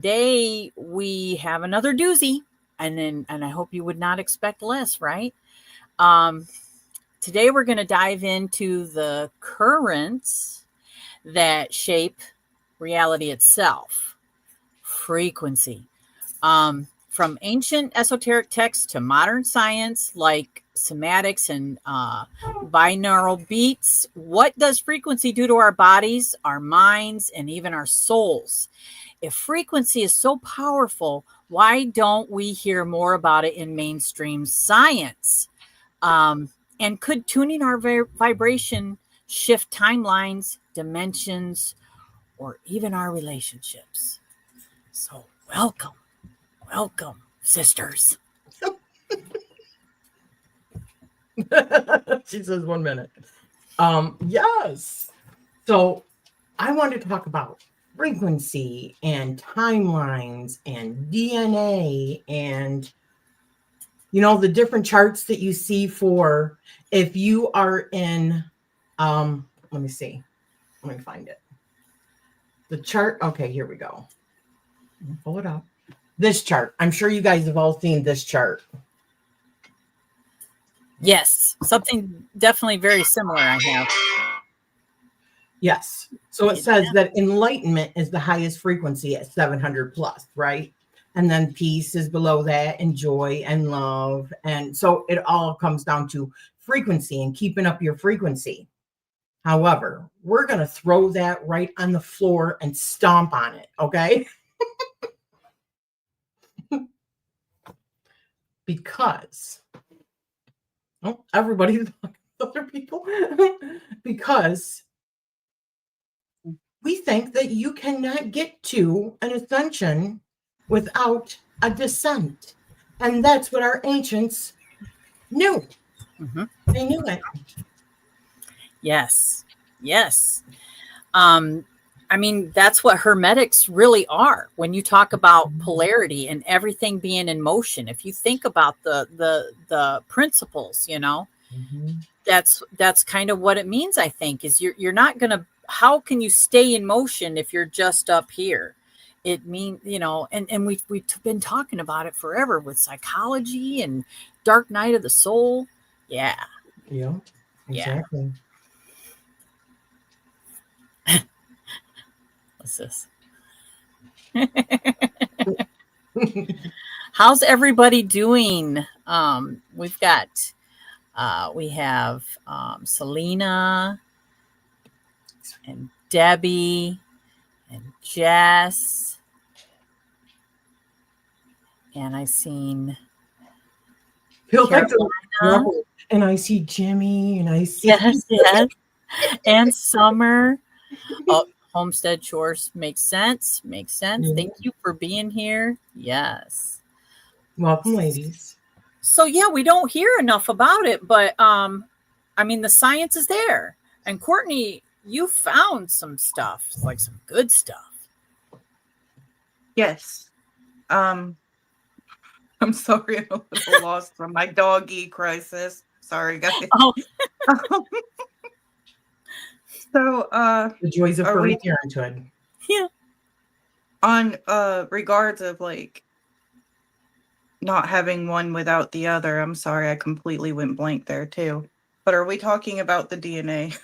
Today we have another doozy, and I hope you would not expect less, right? Um, Today we're going to dive into the currents that shape reality itself, frequency. From ancient esoteric texts to modern science like somatics and binaural beats, what does frequency do to our bodies, our minds, and even our souls? If frequency is so powerful, why don't we hear more about it in mainstream science? Um, and could tuning our vibration shift timelines, dimensions, or even our relationships? So, welcome, sisters. She says 1 minute. Yes. So I want to talk about frequency and timelines and DNA and the different charts that you see for if you are in let me see. Let me find it. The chart. Okay, here we go. Pull it up. This chart. I'm sure you guys have all seen this chart. Yes, something definitely very similar I have. Yes. So it says that enlightenment is the highest frequency at 700 plus, right? And then peace is below that, and joy and love. And so it all comes down to frequency and keeping up your frequency. However, we're going to throw that right on the floor and stomp on it, okay? Because everybody's other people because we think that you cannot get to an ascension without a descent. And that's what our ancients knew. Mm-hmm. They knew it. Yes. I mean, that's what hermetics really are. When you talk about polarity and everything being in motion, if you think about the principles, that's kind of what it means. I think is you're not gonna. How can you stay in motion if you're just up here? It means and we've been talking about it forever with psychology and dark night of the soul. Yeah, exactly. What's this? How's everybody doing? We have Selena and Debbie and Jess, and I seen Carolina, and I see Jimmy, and I see yes, and Summer. Oh, homestead chores makes sense. Yeah. Thank you for being here. Yes. Welcome, ladies. So yeah, we don't hear enough about it, but I mean the science is there. And Cortney, you found some stuff, like some good stuff. Yes. I'm sorry, I'm a little lost from my doggy crisis. Sorry, guys. Oh. So the joys of early parenthood. Yeah. On regards of like not having one without the other, I'm sorry, I completely went blank there too. But are we talking about the DNA?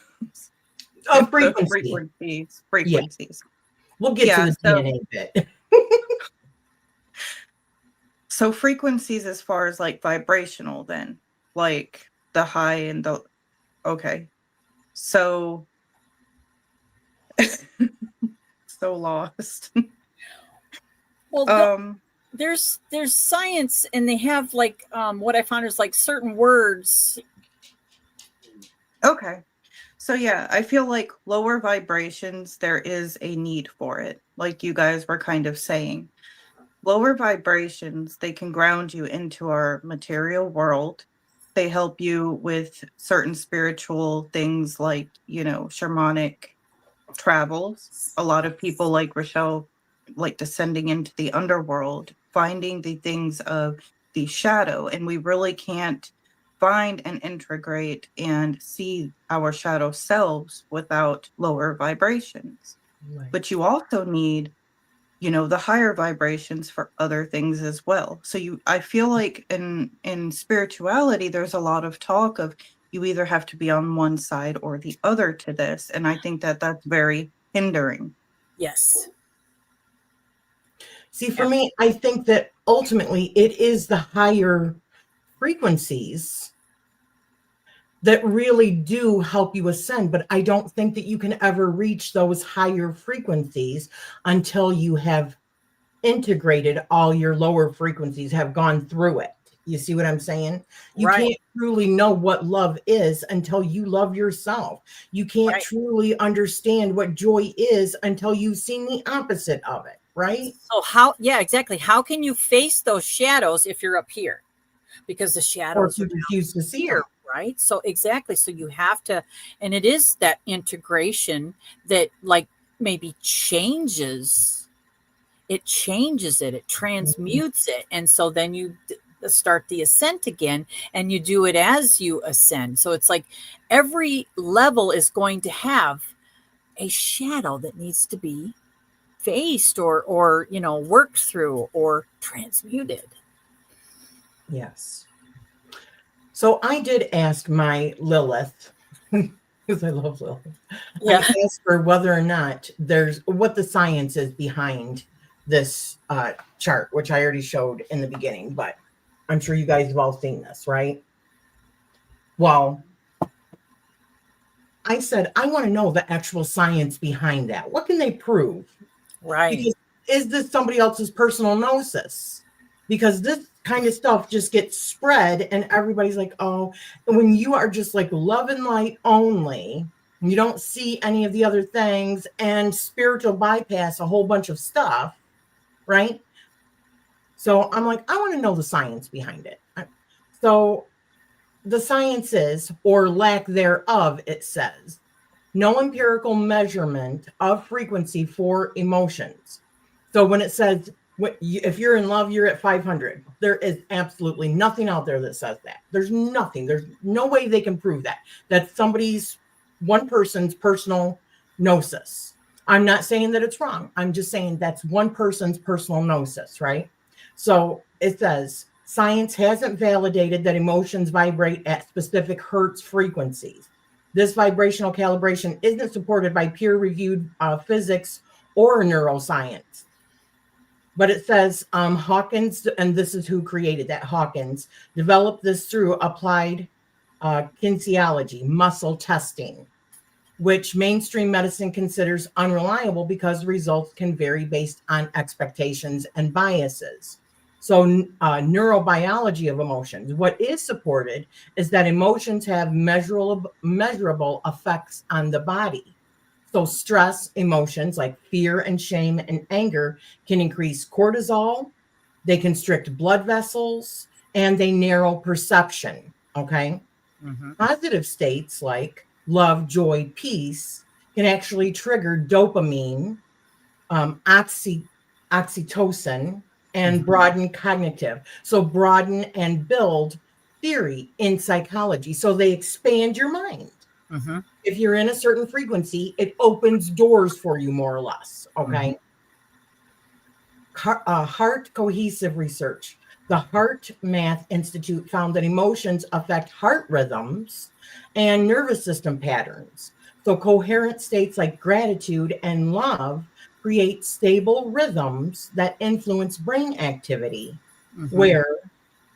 Frequencies. Frequencies. Yeah. We'll get to the DNA bit. So frequencies as far as like vibrational then, like the high and the okay. So so lost. Well, there's science, and they have like what I found is like certain words. Okay. So yeah, I feel like lower vibrations, there is a need for it. Like you guys were kind of saying. Lower vibrations, they can ground you into our material world. They help you with certain spiritual things like, shamanic travels. A lot of people like Rachele, like descending into the underworld, finding the things of the shadow. And we really can't find and integrate and see our shadow selves without lower vibrations. Right. But you also need the higher vibrations for other things as well. So I feel like in spirituality, there's a lot of talk of you either have to be on one side or the other to this. And I think that that's very hindering. Yes. See, for me, I think that ultimately it is the higher frequencies that really do help you ascend. But I don't think that you can ever reach those higher frequencies until you have integrated all your lower frequencies, have gone through it. You see what I'm saying? You Right. can't truly know what love is until you love yourself. You can't Right. truly understand what joy is until you've seen the opposite of it, right? So yeah, exactly. How can you face those shadows if you're up here? Because the Or if shadows you are refuse to see here, them. right? So exactly. So you have to, and it is that integration that like maybe changes it, it transmutes it. And so then you start the ascent again, and you do it as you ascend. So it's like every level is going to have a shadow that needs to be faced or worked through or transmuted. Yes. So I did ask my Lilith, because I love Lilith. Yeah. I asked her whether or not there's what the science is behind this chart, which I already showed in the beginning, but I'm sure you guys have all seen this, right? Well, I said, I want to know the actual science behind that. What can they prove? Right. Because is this somebody else's personal gnosis? Because this kind of stuff just gets spread and everybody's like, oh, and when you are just like love and light only, you don't see any of the other things and spiritual bypass a whole bunch of stuff, right? So I'm like, I want to know the science behind it. So the science is, or lack thereof, it says, no empirical measurement of frequency for emotions. So when it says, if you're in love, you're at 500, there is absolutely nothing out there that says that. There's nothing. There's no way they can prove that. That's one person's personal gnosis. I'm not saying that it's wrong. I'm just saying that's one person's personal gnosis, right? So it says, science hasn't validated that emotions vibrate at specific hertz frequencies. This vibrational calibration isn't supported by peer-reviewed physics or neuroscience. But it says Hawkins, and this is who created that, Hawkins, developed this through applied kinesiology, muscle testing, which mainstream medicine considers unreliable because results can vary based on expectations and biases. So neurobiology of emotions, what is supported is that emotions have measurable effects on the body. So stress emotions like fear and shame and anger can increase cortisol, they constrict blood vessels, and they narrow perception. Okay. Mm-hmm. Positive states like love, joy, peace can actually trigger dopamine, oxytocin, and broaden cognitive. So broaden and build theory in psychology. So they expand your mind. Mm-hmm. If you're in a certain frequency, it opens doors for you more or less. Okay. Heart cohesive research. The Heart Math Institute found that emotions affect heart rhythms and nervous system patterns. So coherent states like gratitude and love create stable rhythms that influence brain activity, where,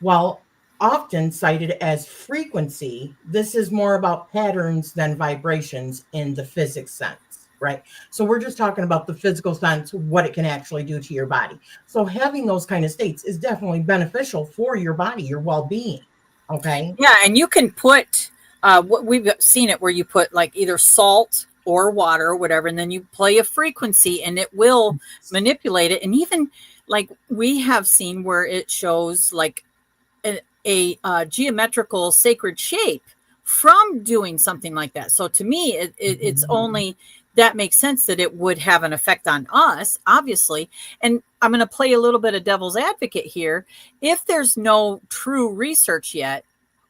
while often cited as frequency, this is more about patterns than vibrations in the physics sense, right? So we're just talking about the physical sense, what it can actually do to your body. So having those kind of states is definitely beneficial for your body, your well-being. Okay. Yeah, and you can put what we've seen it where you put like either salt or water or whatever, and then you play a frequency and it will manipulate it. And even like we have seen where it shows like a geometrical sacred shape from doing something like that. So to me, it's only that makes sense that it would have an effect on us, obviously. And I'm going to play a little bit of devil's advocate here. If there's no true research yet,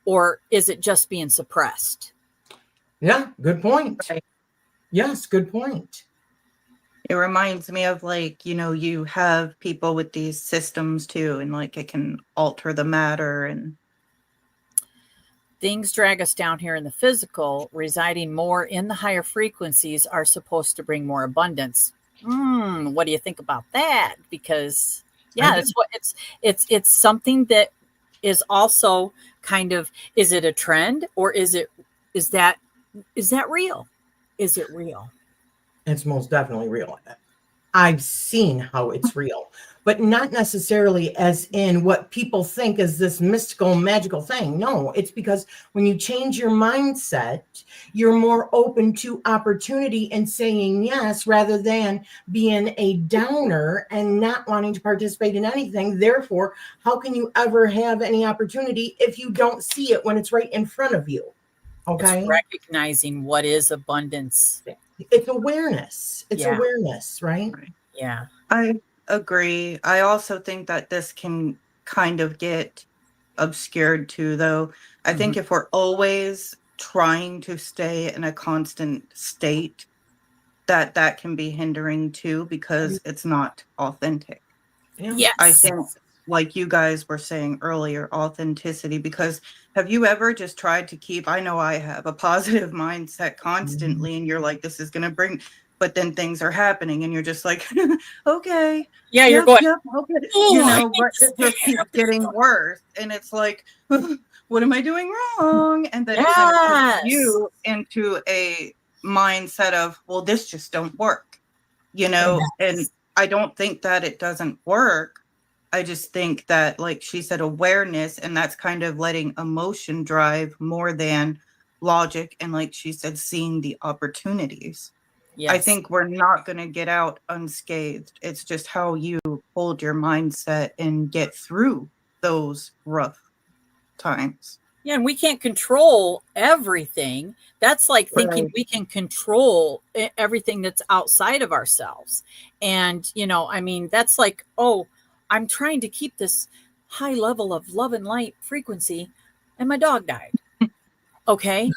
or is it just being suppressed? Yeah, good point. Right. Yes, good point. It reminds me of like, you have people with these systems too, and like it can alter the matter and Things drag us down here in the physical, residing more in the higher frequencies are supposed to bring more abundance. What do you think about that? Because it's what it's something that is also kind of, is it a trend, or is that real? Is it real? It's most definitely real. I've seen how it's real, but not necessarily as in what people think is this mystical, magical thing. No, it's because when you change your mindset, you're more open to opportunity and saying yes, rather than being a downer and not wanting to participate in anything. Therefore, how can you ever have any opportunity if you don't see it when it's right in front of you? Okay. It's recognizing what is abundance. It's awareness. It's awareness, right? Yeah. I agree. I also think that this can kind of get obscured too, though. I think if we're always trying to stay in a constant state, that can be hindering too, because it's not authentic. Yes. I think, like you guys were saying earlier, authenticity, because have you ever just tried to keep, I know I have, a positive mindset constantly, and you're like, this is going to bring, but then things are happening and you're just like, okay. Yeah, you're going, okay. But it just keeps getting worse. And it's like, what am I doing wrong? And then it kind of puts you into a mindset of, well, this just don't work, and I don't think that it doesn't work. I just think that, like she said, awareness, and that's kind of letting emotion drive more than logic. And like she said, seeing the opportunities. Yes. I think we're not going to get out unscathed. It's just how you hold your mindset and get through those rough times. Yeah, and we can't control everything. That's like thinking we can control everything that's outside of ourselves. And, that's like, oh, I'm trying to keep this high level of love and light frequency, and my dog died. Okay,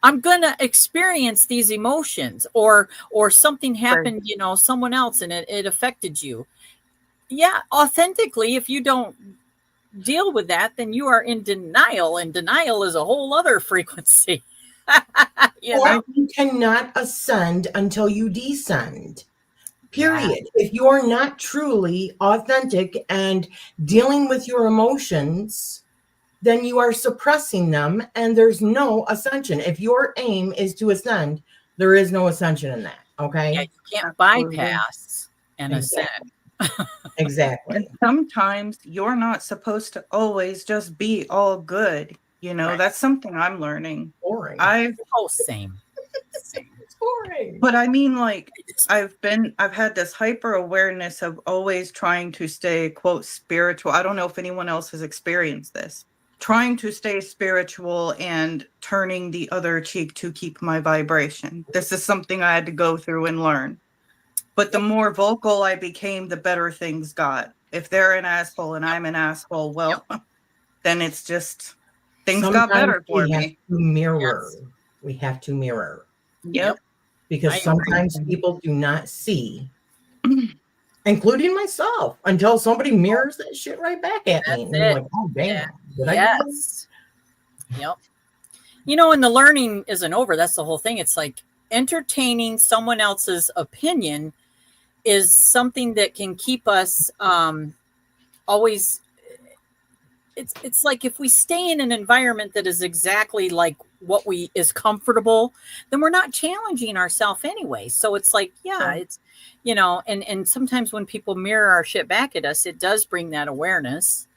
I'm going to experience these emotions, or something happened, someone else, and it affected you. Yeah, authentically, if you don't deal with that, then you are in denial, and denial is a whole other frequency. You cannot ascend until you descend. Period. If you're not truly authentic and dealing with your emotions, then you are suppressing them, and there's no ascension. If your aim is to ascend, there is no ascension in that. Okay. Yeah, you can't bypass and ascend. Exactly. And sometimes you're not supposed to always just be all good. That's something I'm learning. Boring. Same. It's boring. But I mean, like, I've had this hyper awareness of always trying to stay, quote, spiritual. I don't know if anyone else has experienced this. Trying to stay spiritual and turning the other cheek to keep my vibration. This is something I had to go through and learn. But the more vocal I became, the better things got. If they're an asshole and I'm an asshole, well, then it's just, things got better for me. We have to mirror. Yep. Because sometimes people do not see, including myself, until somebody mirrors that shit right back at me. And I'm like, oh, damn. Yes. Yep. And the learning isn't over. That's the whole thing. It's like entertaining someone else's opinion is something that can keep us always. It's like if we stay in an environment that is exactly like what is comfortable, then we're not challenging ourselves anyway. So it's like, it's, and sometimes when people mirror our shit back at us, it does bring that awareness.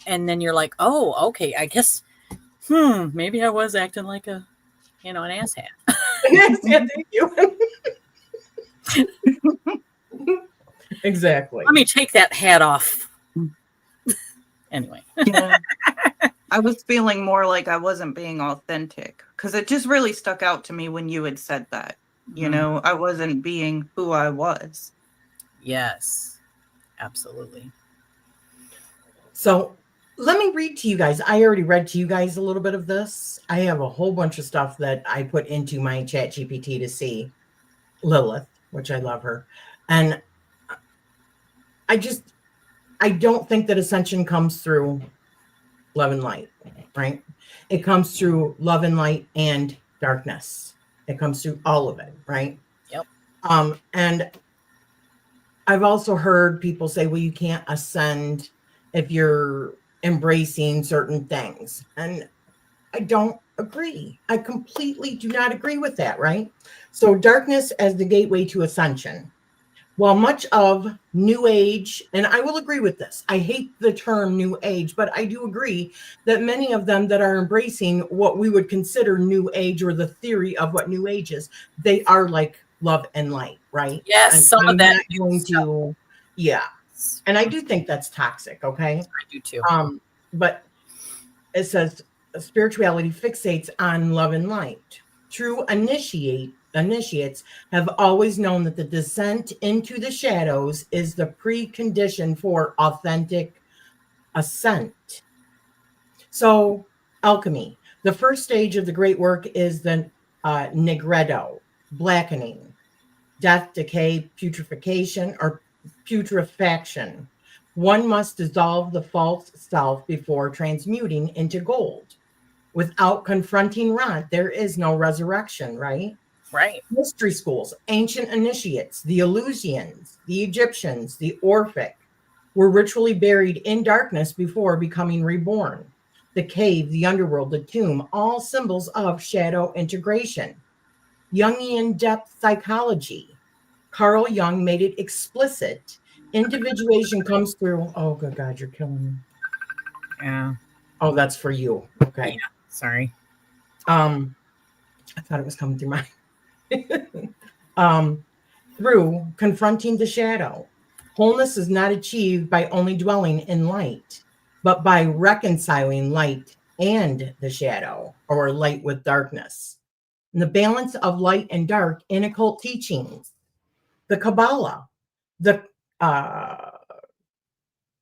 And then you're like, oh, okay, I guess, maybe I was acting like an asshat. Yes, thank you. Exactly. Let me take that hat off. Anyway. I was feeling more like I wasn't being authentic, because it just really stuck out to me when you had said that. I wasn't being who I was. Yes, absolutely. So let me read to you guys. I already read to you guys a little bit of this. I have a whole bunch of stuff that I put into my chat GPT to see. Lilith. which I love her. And I don't think that ascension comes through love and light, right? It comes through love and light and darkness. It comes through all of it, right? Yep. And I've also heard people say, well, you can't ascend if you're embracing certain things. And I don't agree. I completely do not agree with that, right? So darkness as the gateway to ascension. While much of New Age, and I will agree with this, I hate the term New Age, but I do agree that many of them that are embracing what we would consider New Age or the theory of what New Age is, they are like love and light, right? Yes, And some I'm of that not going to, yeah. And I do think that's toxic, okay? I do too. But it says spirituality fixates on love and light. True initiates have always known that the descent into the shadows is the precondition for authentic ascent. So, alchemy. The first stage of the great work is the nigredo, blackening, death, decay, putrefaction. One must dissolve the false self before transmuting into gold. Without confronting rot, there is no resurrection, right? Right. Mystery schools, ancient initiates, the Eleusinians, the Egyptians, the Orphic were ritually buried in darkness before becoming reborn. The cave, the underworld, the tomb, all symbols of shadow integration. Jungian depth psychology. Carl Jung made it explicit. Individuation comes through. Oh, good God, you're killing me. Yeah. Oh, that's for you. Okay. Yeah. Sorry. I thought it was coming through my through confronting the shadow. Wholeness is not achieved by only dwelling in light, but by reconciling light and the shadow, or light with darkness. And the balance of light and dark in occult teachings, the Kabbalah, the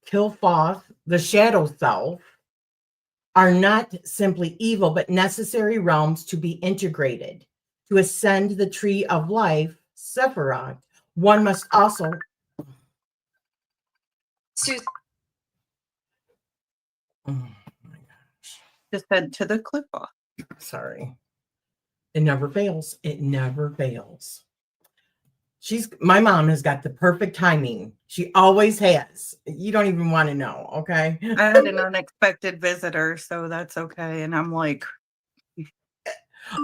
Kilfoth, the shadow self, are not simply evil, but necessary realms to be integrated. To ascend the tree of life, Sephiroth, one must also. Oh my gosh. Just head to the clip off. Sorry. It never fails. It never fails. My mom has got the perfect timing. She always has. You don't even want to know, okay? I had an unexpected visitor, so that's okay. And I'm like,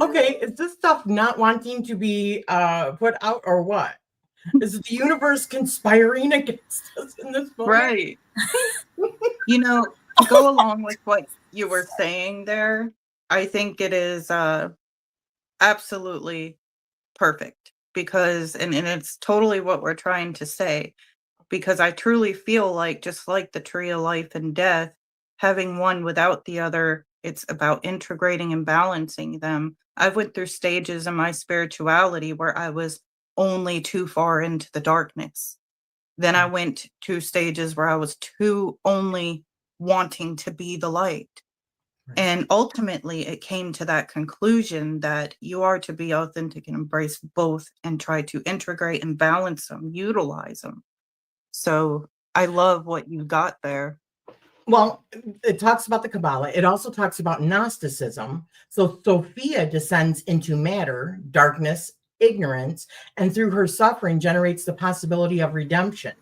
okay, is this stuff not wanting to be put out or what? Is the universe conspiring against us in this moment? right. You know, to go along with what you were saying there, I think it is absolutely perfect because, and it's totally what we're trying to say, because I truly feel like, just like the tree of life and death, having one without the other, it's about integrating and balancing them. I went through stages in my spirituality where I was only too far into the darkness. Then I went to stages where I was too only wanting to be the light. Right. And ultimately, it came to that conclusion that you are to be authentic and embrace both and try to integrate and balance them, utilize them. So I love what you got there. Well, it talks about the Kabbalah. It also talks about Gnosticism. So Sophia descends into matter, darkness, ignorance, and through her suffering generates the possibility of redemption.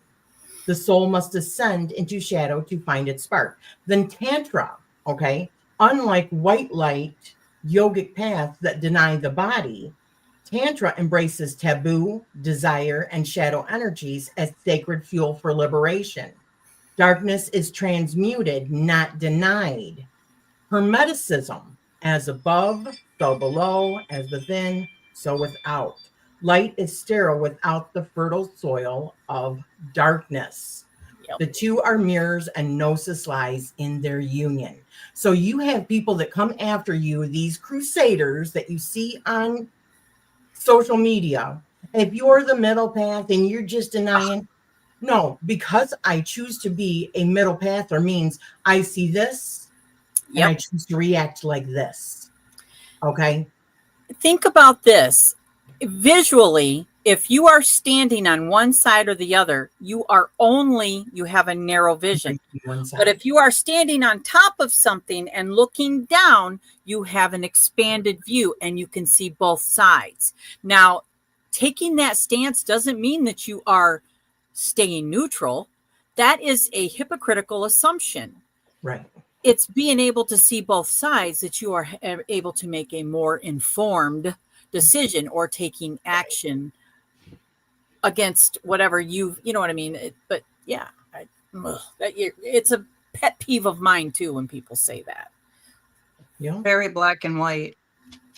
The soul must ascend into shadow to find its spark. Then Tantra, okay, unlike white light yogic paths that deny the body, Tantra embraces taboo, desire, and shadow energies as sacred fuel for liberation. Darkness is transmuted, not denied. Hermeticism, as above, so below, as within, so without. Light is sterile without the fertile soil of darkness. Yep. The two are mirrors and gnosis lies in their union. So you have people that come after you, these crusaders that you see on social media. If you're the middle path and you're just denying, no, because I choose to be a middle pather means I see this and I choose to react like this. Okay. Think about this. Visually, If you are standing on one side or the other, you have a narrow vision. One side. But if you are standing on top of something and looking down, you have an expanded view and you can see both sides. Now, taking that stance doesn't mean that you are staying neutral. That is a hypocritical assumption. Right. It's being able to see both sides that you are able to make a more informed decision or taking action against whatever you know what I mean? But yeah, it's a pet peeve of mine too when people say that. Yeah. Very black and white.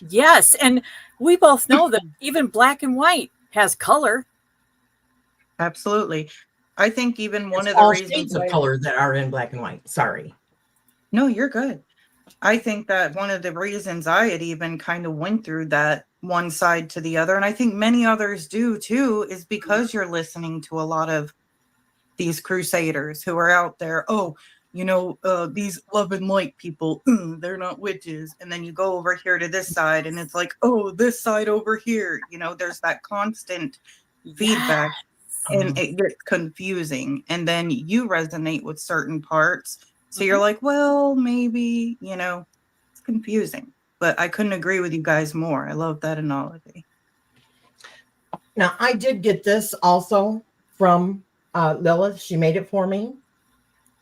Yes, and we both know that even black and white has color. Absolutely. I think even one It's of the all reasons shades of color that are in black and white. Sorry. No, you're good. I think that one of the reasons I had even kind of went through that one side to the other, and I think many others do too, is because you're listening to a lot of these crusaders who are out there. Oh, these love and light people, they're not witches. And then you go over here to this side and it's like, oh, this side over here. There's that constant feedback. And it gets confusing. And then you resonate with certain parts. So you're like, well, maybe, it's confusing. But I couldn't agree with you guys more. I love that analogy. Now, I did get this also from Lilith. She made it for me.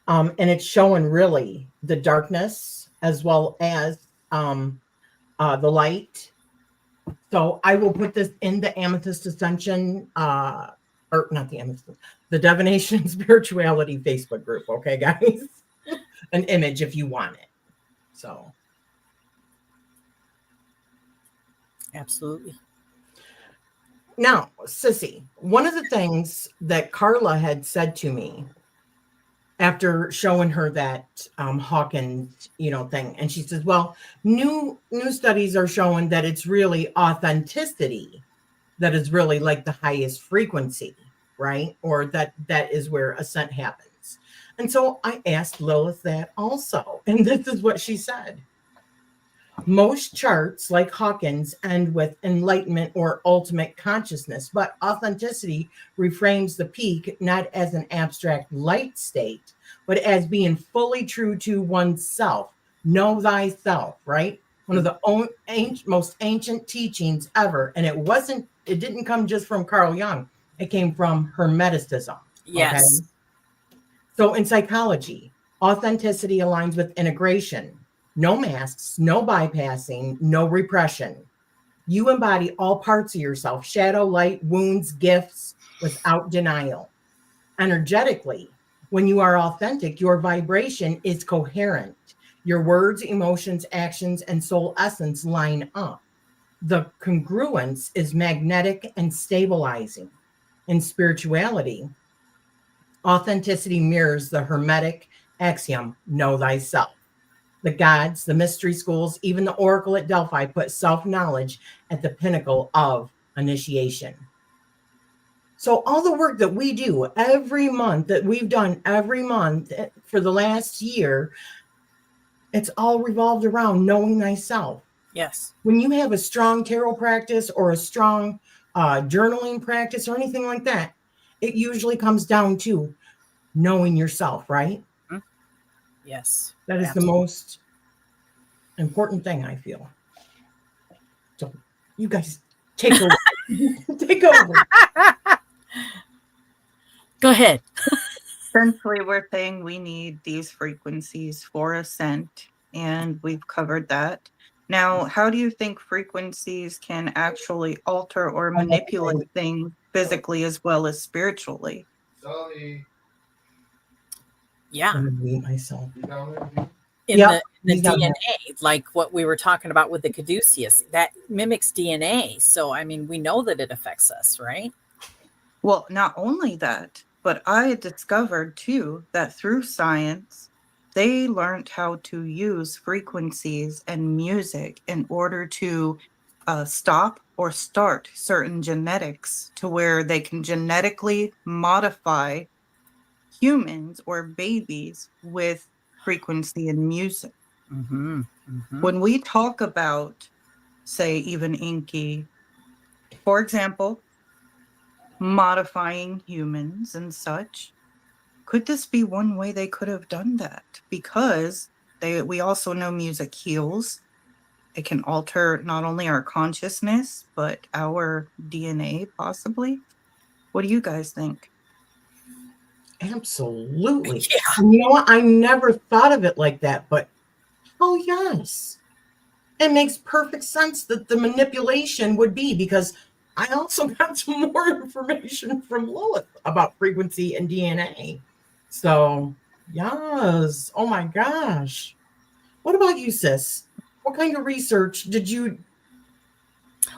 And it's showing really the darkness as well as the light. So I will put this in the Amethyst Ascension, or not the Amethyst, the Divination Spirituality Facebook group. Okay, guys? An image if you want it. So. Absolutely. Now, Sissy, one of the things that Carla had said to me after showing her that Hawkins, thing, and she says, "Well, new studies are showing that it's really authenticity that is really like the highest frequency, right? Or that is where ascent happens." And so I asked Lilith that also, and this is what she said. Most charts, like Hawkins, end with enlightenment or ultimate consciousness, but authenticity reframes the peak not as an abstract light state, but as being fully true to oneself. Know thyself, right? One of the most ancient teachings ever. And it didn't come just from Carl Jung. It came from Hermeticism. Yes. Okay? So in psychology, authenticity aligns with integration. No masks, no bypassing, no repression. You embody all parts of yourself, shadow, light, wounds, gifts, without denial. Energetically, when you are authentic, your vibration is coherent. Your words, emotions, actions, and soul essence line up. The congruence is magnetic and stabilizing. In spirituality, authenticity mirrors the Hermetic axiom, know thyself. The gods, the mystery schools, even the oracle at Delphi put self-knowledge at the pinnacle of initiation. So all the work that we do every month, that we've done every month for the last year, it's all revolved around knowing thyself. Yes. When you have a strong tarot practice or a strong journaling practice or anything like that, it usually comes down to knowing yourself, right? Yes. That is Absolutely. the most important thing, I feel. So you guys take over. Take over. Go ahead. Essentially, we're saying we need these frequencies for ascent, and we've covered that. Now, how do you think frequencies can actually alter or manipulate things physically as well as spiritually? Sorry. Yeah. I'm gonna mute myself. In Yep, the he's done DNA, like what we were talking about with the caduceus, that mimics DNA. So, I mean, we know that it affects us, right? Well, not only that, but I had discovered too that through science, they learned how to use frequencies and music in order to stop or start certain genetics to where they can genetically modify humans or babies with frequency and music. Mm-hmm. Mm-hmm. When we talk about, say, even Inky, for example, modifying humans and such. Could this be one way they could have done that? Because we also know music heals. It can alter not only our consciousness, but our DNA, possibly. What do you guys think? Absolutely. Yeah. And you know what? I never thought of it like that, but oh, yes. It makes perfect sense that the manipulation would be, because I also got some more information from Lilith about frequency and DNA. So, yes. Oh my gosh. What about you, sis? What kind of research did you?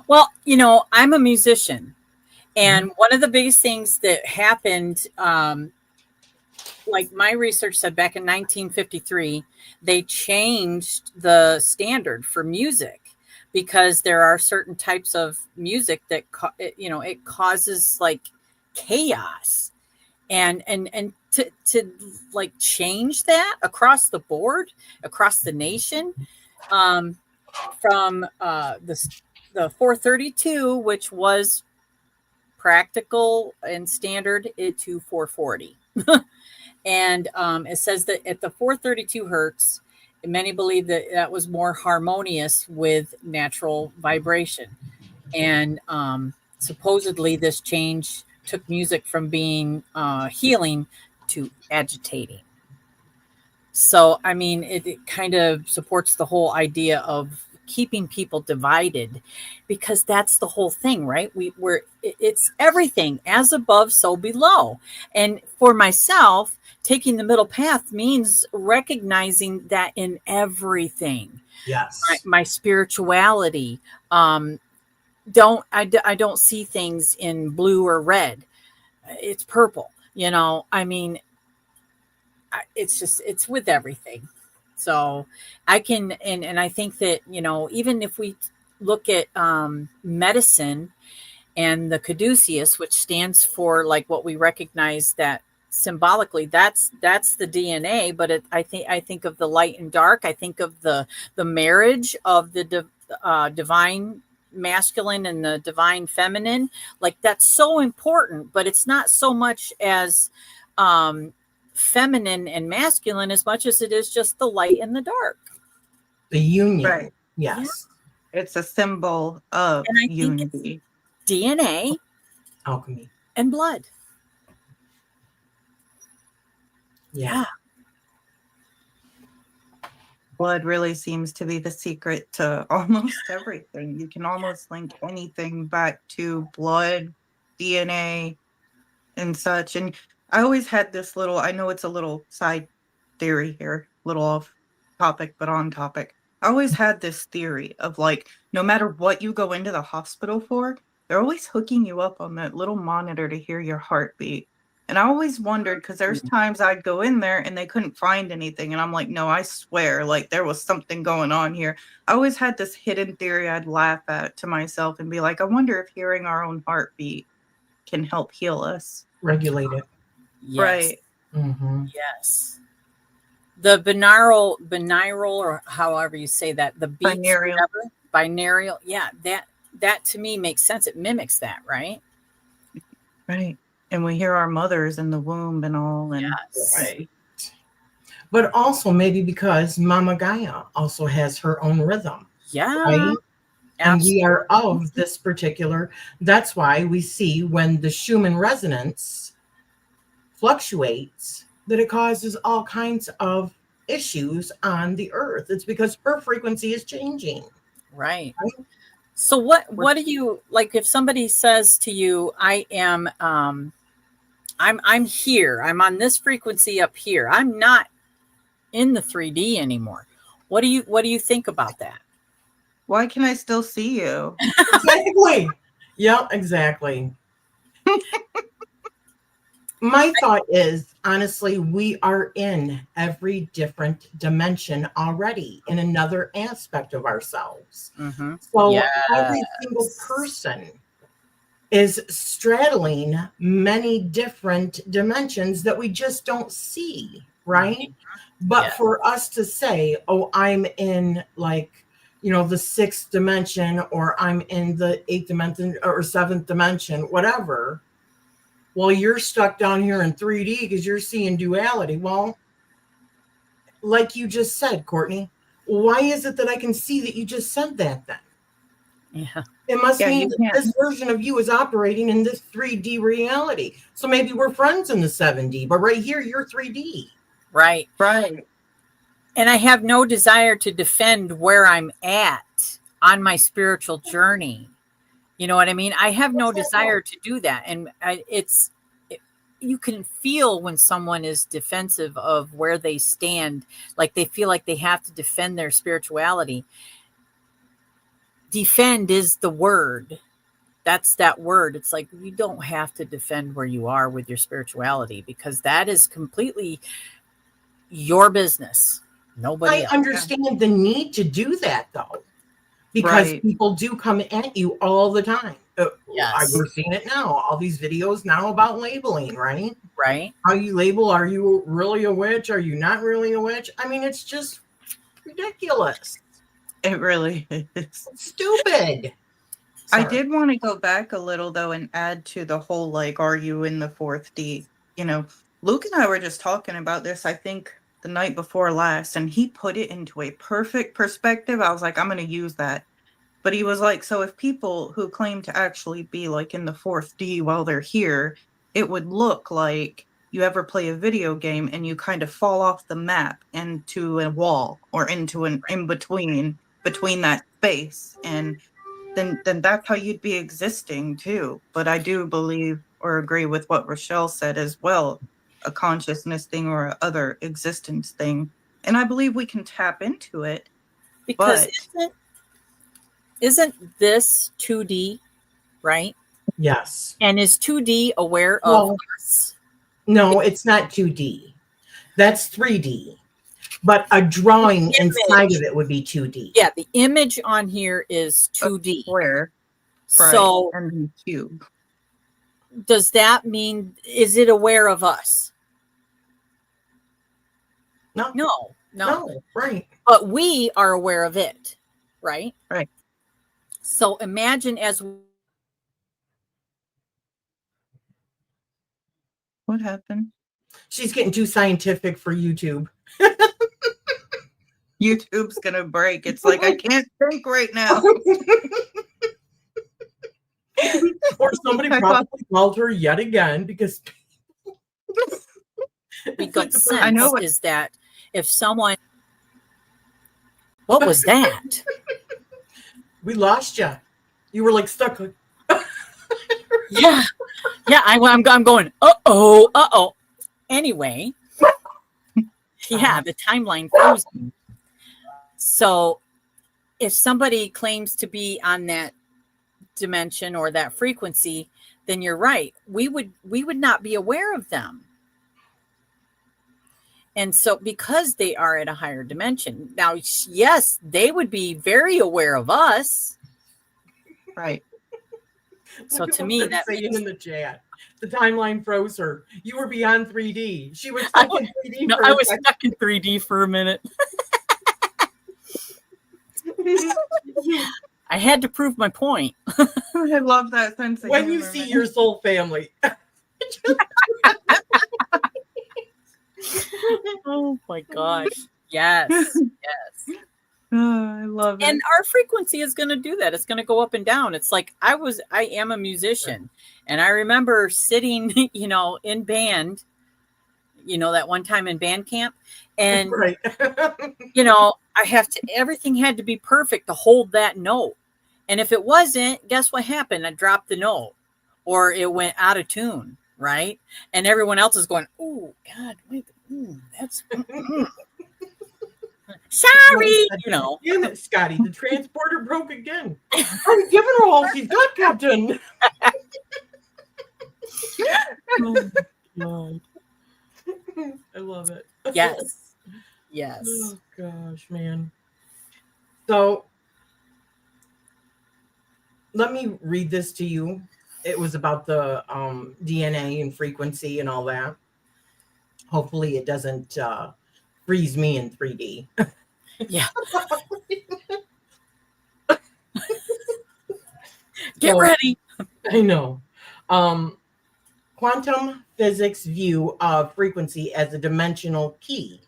Well, I'm a musician. And one of the biggest things that happened, like my research said back in 1953, they changed the standard for music because there are certain types of music that, it causes like chaos. And to like change that across the board, across the nation, from the 432, which was practical and standard, to 440. And it says that at the 432 hertz, many believe that that was more harmonious with natural vibration. And supposedly this change took music from being healing to agitating. So, I mean, it kind of supports the whole idea of keeping people divided, because that's the whole thing, right? It's everything as above, so below. And for myself, taking the middle path means recognizing that in everything. Yes. My spirituality, I don't see things in blue or red. It's purple. I mean, it's with everything. So I can, and I think that, even if we look at medicine and the caduceus, which stands for like what we recognize that symbolically, that's the DNA. But I think of the light and dark. I think of the marriage of the divine masculine and the divine feminine. Like, that's so important, but it's not so much as feminine and masculine as much as it is just the light and the dark. The union. Right. Yes. Yeah. It's a symbol of unity. DNA, alchemy, and blood. Yeah. Blood really seems to be the secret to almost everything. You can almost link anything back to blood, DNA, and such. And I always had this little, I know it's a little side theory here, little off topic, but on topic. I always had this theory of like, no matter what you go into the hospital for, they're always hooking you up on that little monitor to hear your heartbeat. And I always wondered, because there's times I'd go in there and they couldn't find anything. And I'm like, no, I swear, like there was something going on here. I always had this hidden theory I'd laugh at to myself and be like, I wonder if hearing our own heartbeat can help heal us. Regulate it. Yes. Right. Mm-hmm. Yes. The binaural, or however you say that, the beats, binaural. Yeah, that to me makes sense. It mimics that, right? Right. And we hear our mothers in the womb and all. And yes. Right. But also maybe because Mama Gaia also has her own rhythm. Yeah. Right? And Absolutely. we are of this particular, that's why we see when the Schumann resonance fluctuates, that it causes all kinds of issues on the earth. It's because her frequency is changing. Right. So what do you like if somebody says to you, I am I'm here, I'm on this frequency up here, I'm not in the 3D anymore. What do you think about that? Why can I still see you? Exactly. Yeah, exactly. My thought is, honestly, we are in every different dimension already in another aspect of ourselves. Mm-hmm. So yes. Every single person is straddling many different dimensions that we just don't see, right? But yes. For us to say, oh, I'm in like, the 6th dimension, or I'm in the 8th dimension or 7th dimension, whatever, well, you're stuck down here in 3D because you're seeing duality. Well, like you just said, Cortney, why is it that I can see that you just said that then? Yeah. It must Yeah, mean you that can't. this version of you is operating in this 3D reality. So maybe we're friends in the 7D, but right here, you're 3D. Right. Right. And I have no desire to defend where I'm at on my spiritual journey. You know what I mean? I have no desire to do that. And you can feel when someone is defensive of where they stand, like they feel like they have to defend their spirituality. Defend is the word. That's that word. It's like, you don't have to defend where you are with your spirituality, because that is completely your business. Nobody else. I understand the need to do that, though, because Right. people do come at you all the time. Yes. We're seeing it now. All these videos now about labeling, right? Right. How you label, are you really a witch? Are you not really a witch? I mean, it's just ridiculous. It really is. It's stupid. I Sorry. did want to go back a little though and add to the whole, like, are you in the 4th D? You know, Luke and I were just talking about this, I think the night before last, and he put it into a perfect perspective. I was like, I'm going to use that. But he was like, so if people who claim to actually be like in the 4th D while they're here, it would look like you ever play a video game and you kind of fall off the map into a wall or into an in between that space. And then that's how you'd be existing too. But I do believe or agree with what Rachele said as well, a consciousness thing or a other existence thing. And I believe we can tap into it. Because But isn't this 2D, right? Yes. And is 2D aware of us? No, it's not 2D. That's 3D. But a drawing inside of it would be 2D. Yeah, the image on here is 2D. Square. So Right. And cube. does that mean, is it aware of us? No. No. Right. But we are aware of it, right? Right. So imagine as What happened? She's getting too scientific for YouTube. YouTube's gonna break. It's like, I can't think right now. Or somebody probably called her yet again because we got sense I know is that if someone, what was that? we lost you. You were like stuck. Yeah. I'm going. Uh-oh. Anyway, yeah, the timeline frozen. So, if somebody claims to be on that dimension or that frequency, then you're right. We would not be aware of them. And so, because they are at a higher dimension, now, yes, they would be very aware of us. Right. So to me, that saying makes... in the chat, the timeline froze her. You were beyond 3D. She was stuck in 3D. No, I was stuck in 3D for a minute. I had to prove my point. I love that sense of when you humor, see man. your soul family. Oh my gosh. Yes. Oh, I love it. And our frequency is going to do that. It's going to go up and down. It's like I am a musician, and I remember sitting, in band, that one time in band camp, and right. everything had to be perfect to hold that note. And if it wasn't, guess what happened? I dropped the note, or it went out of tune, right? And everyone else is going, "Oh God, wait, that's." Sorry, Damn it, Scotty, the transporter broke again. I'm giving her all she's got, Captain. Oh, God. I love it. Yes. Oh gosh, man. So let me read this to you. It was about the DNA and frequency and all that. Hopefully it doesn't freeze me in 3D. Yeah. Get ready. I know. quantum physics view of frequency as a dimensional key.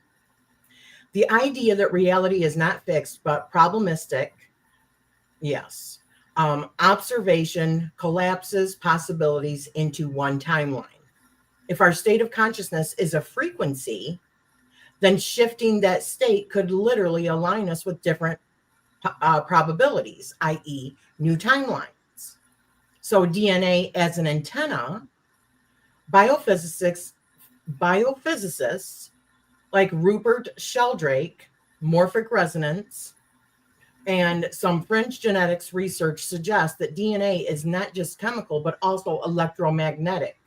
The idea that reality is not fixed but probabilistic, yes. Observation collapses possibilities into one timeline. If our state of consciousness is a frequency, then shifting that state could literally align us with different probabilities, i.e., new timelines. So, DNA as an antenna, biophysicists like Rupert Sheldrake, morphic resonance, and some French genetics research suggests that DNA is not just chemical, but also electromagnetic.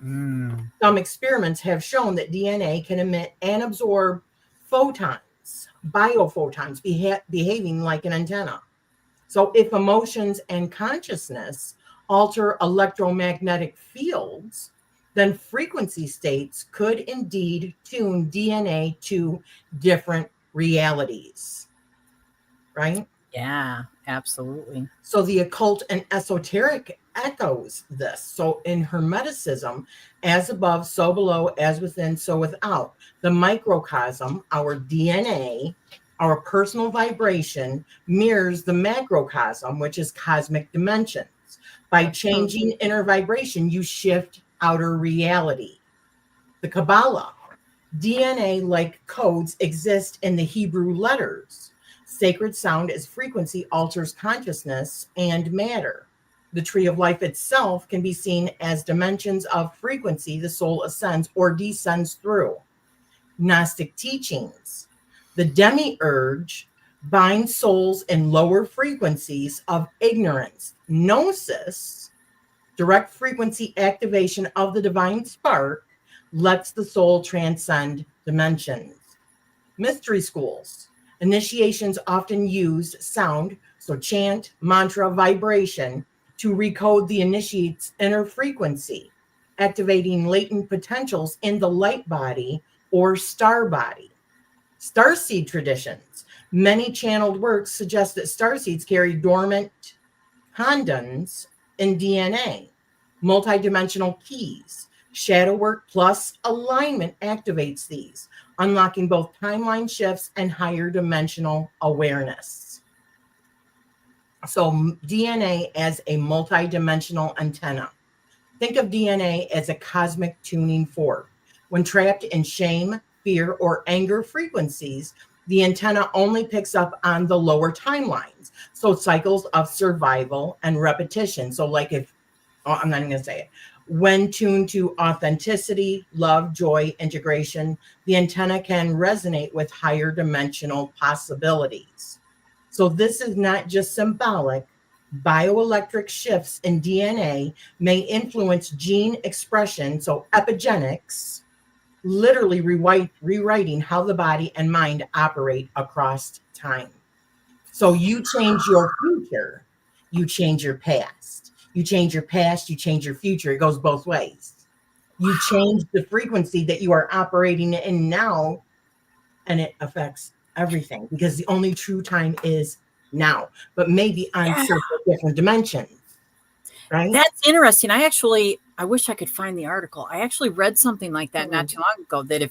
Some experiments have shown that DNA can emit and absorb photons, biophotons, behaving like an antenna. So if emotions and consciousness alter electromagnetic fields, then frequency states could indeed tune DNA to different realities, right? Yeah, absolutely. So the occult and esoteric echoes this. So in Hermeticism, as above, so below, as within, so without. The microcosm, our DNA, our personal vibration, mirrors the macrocosm, which is cosmic dimensions. By changing inner vibration, you shift outer reality. The Kabbalah, DNA like codes exist in the Hebrew letters. Sacred sound as frequency alters consciousness and matter. The tree of life itself can be seen as dimensions of frequency the soul ascends or descends through. Gnostic teachings. The demiurge binds souls in lower frequencies of ignorance. Gnosis, direct frequency activation of the divine spark, lets the soul transcend dimensions. Mystery schools. Initiations often use sound, so chant, mantra, vibration, to recode the initiate's inner frequency, activating latent potentials in the light body or star body. Starseed traditions. Many channeled works suggest that starseeds carry dormant handans in DNA, multidimensional keys. Shadow work plus alignment activates these, unlocking both timeline shifts and higher dimensional awareness. So DNA as a multidimensional antenna. Think of DNA as a cosmic tuning fork. When trapped in shame, fear, or anger frequencies, the antenna only picks up on the lower timelines. So cycles of survival and repetition. So like I'm not even going to say it. When tuned to authenticity, love, joy, integration, the antenna can resonate with higher dimensional possibilities. So this is not just symbolic. Bioelectric shifts in DNA may influence gene expression, so epigenetics, literally rewriting how the body and mind operate across time. So you change your future, you change your past. You change your past, you change your future. It goes both ways. You change the frequency that you are operating in now, and it affects everything because the only true time is now, but maybe on several different dimensions, right? That's interesting. I wish I could find the article. I actually read something like that not too long ago, that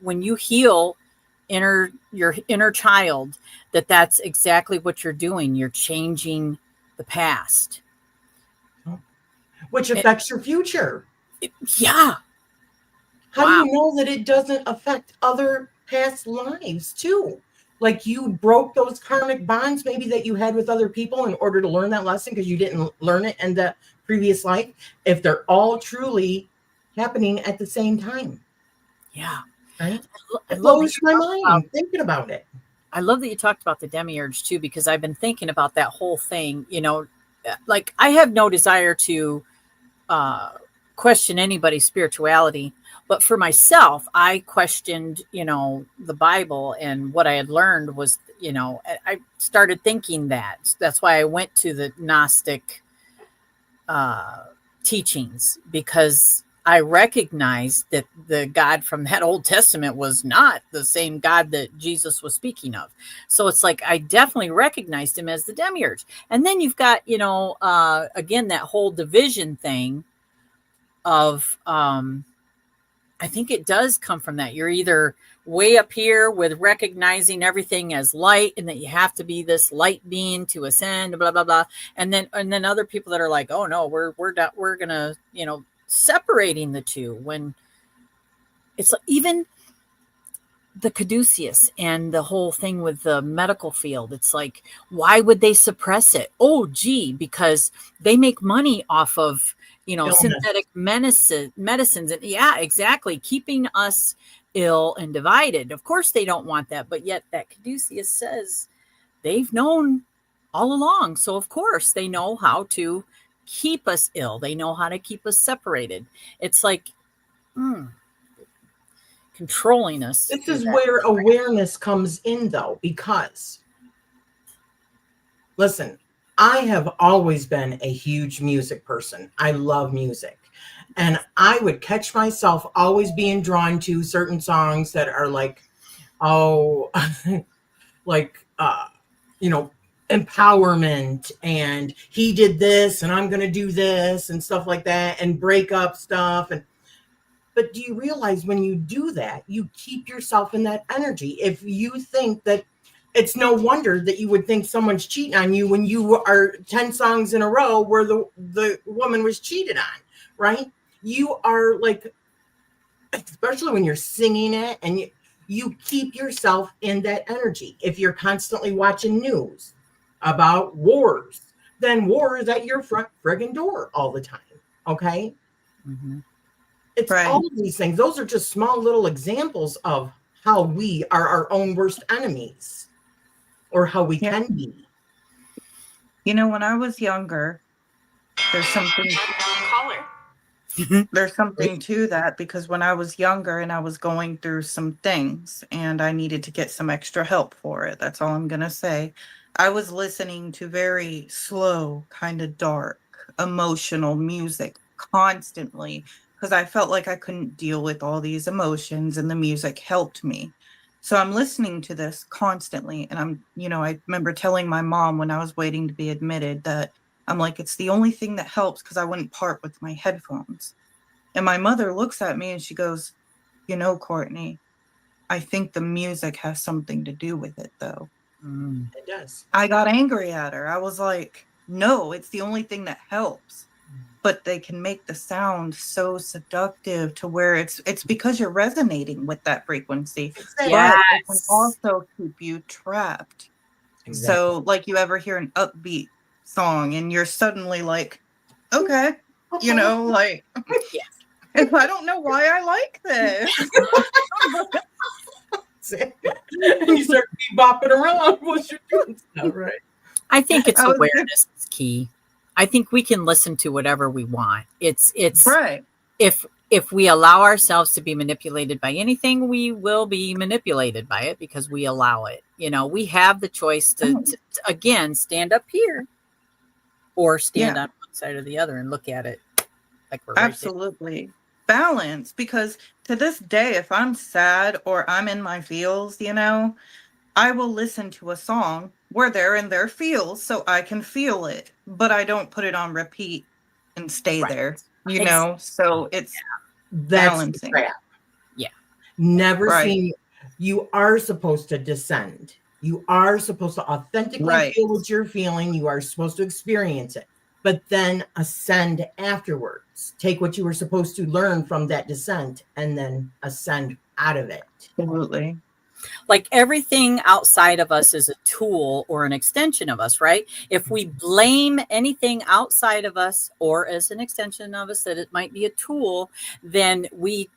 when you heal your inner child, that's exactly what you're doing. You're changing the past. Which affects your future. Yeah. How do you know that it doesn't affect other past lives too? Like you broke those karmic bonds maybe that you had with other people in order to learn that lesson because you didn't learn it in the previous life, if they're all truly happening at the same time. Yeah. Right? It blows my mind thinking about it. I love that you talked about the demiurge too, because I've been thinking about that whole thing. Like I have no desire to question anybody's spirituality, but for myself, I questioned, the Bible, and what I had learned was, I started thinking that's why I went to the Gnostic teachings, because I recognized that the God from that Old Testament was not the same God that Jesus was speaking of. So it's like, I definitely recognized him as the demiurge. And then you've got, again, that whole division thing. of I think it does come from that. You're either way up here with recognizing everything as light and that you have to be this light being to ascend, blah blah blah, and then other people that are like, oh no, we're gonna, you know, separating the two, when it's like, even the caduceus and the whole thing with the medical field, it's like, why would they suppress it? Oh gee, because they make money off of, you know, synthetic medicines, and yeah, exactly, keeping us ill and divided. Of course they don't want that, but yet that caduceus says they've known all along, so of course they know how to keep us ill, they know how to keep us separated. It's like, controlling us. This is where awareness comes in, though, because, listen, I have always been a huge music person. I love music. And I would catch myself always being drawn to certain songs that are like, oh, like, you know, empowerment, and he did this and I'm going to do this and stuff like that, and breakup stuff. But do you realize when you do that, you keep yourself in that energy? If you think that, it's no wonder that you would think someone's cheating on you when you are 10 songs in a row where the woman was cheated on, right? You are like, especially when you're singing it, and you keep yourself in that energy. If you're constantly watching news about wars, then war is at your front friggin' door all the time, okay? Mm-hmm. It's all of these things. Those are just small little examples of how we are our own worst enemies, or how we can be. You know, when I was younger, there's something to that, because when I was younger and I was going through some things and I needed to get some extra help for it, that's all I'm going to say. I was listening to very slow, kind of dark, emotional music constantly, because I felt like I couldn't deal with all these emotions, and the music helped me. So I'm listening to this constantly, and I remember telling my mom when I was waiting to be admitted that I'm like, it's the only thing that helps, because I wouldn't part with my headphones. And my mother looks at me and she goes, you know, Cortney, I think the music has something to do with it, though. It does. I got angry at her. I was like, no, it's the only thing that helps. But they can make the sound so seductive to where it's because you're resonating with that frequency. Yes. But it can also keep you trapped. Exactly. So like, you ever hear an upbeat song and you're suddenly like, okay, you know, like, yes. If I don't know why I like this. And you start bopping around once you're doing stuff, right? I think it's awareness is key. I think we can listen to whatever we want. It's right. If we allow ourselves to be manipulated by anything, we will be manipulated by it because we allow it. You know, we have the choice to again, stand up here or stand on one side or the other and look at it like we're absolutely right, balance. Because to this day, if I'm sad or I'm in my feels, you know, I will listen to a song where they're in their feels so I can feel it, but I don't put it on repeat and stay there, you know? So it's balancing. Yeah. Never seen, you are supposed to descend. You are supposed to authentically feel what you're feeling. You are supposed to experience it, but then ascend afterwards. Take what you were supposed to learn from that descent and then ascend out of it. Absolutely. Like everything outside of us is a tool or an extension of us, right? If we blame anything outside of us or as an extension of us that it might be a tool, then we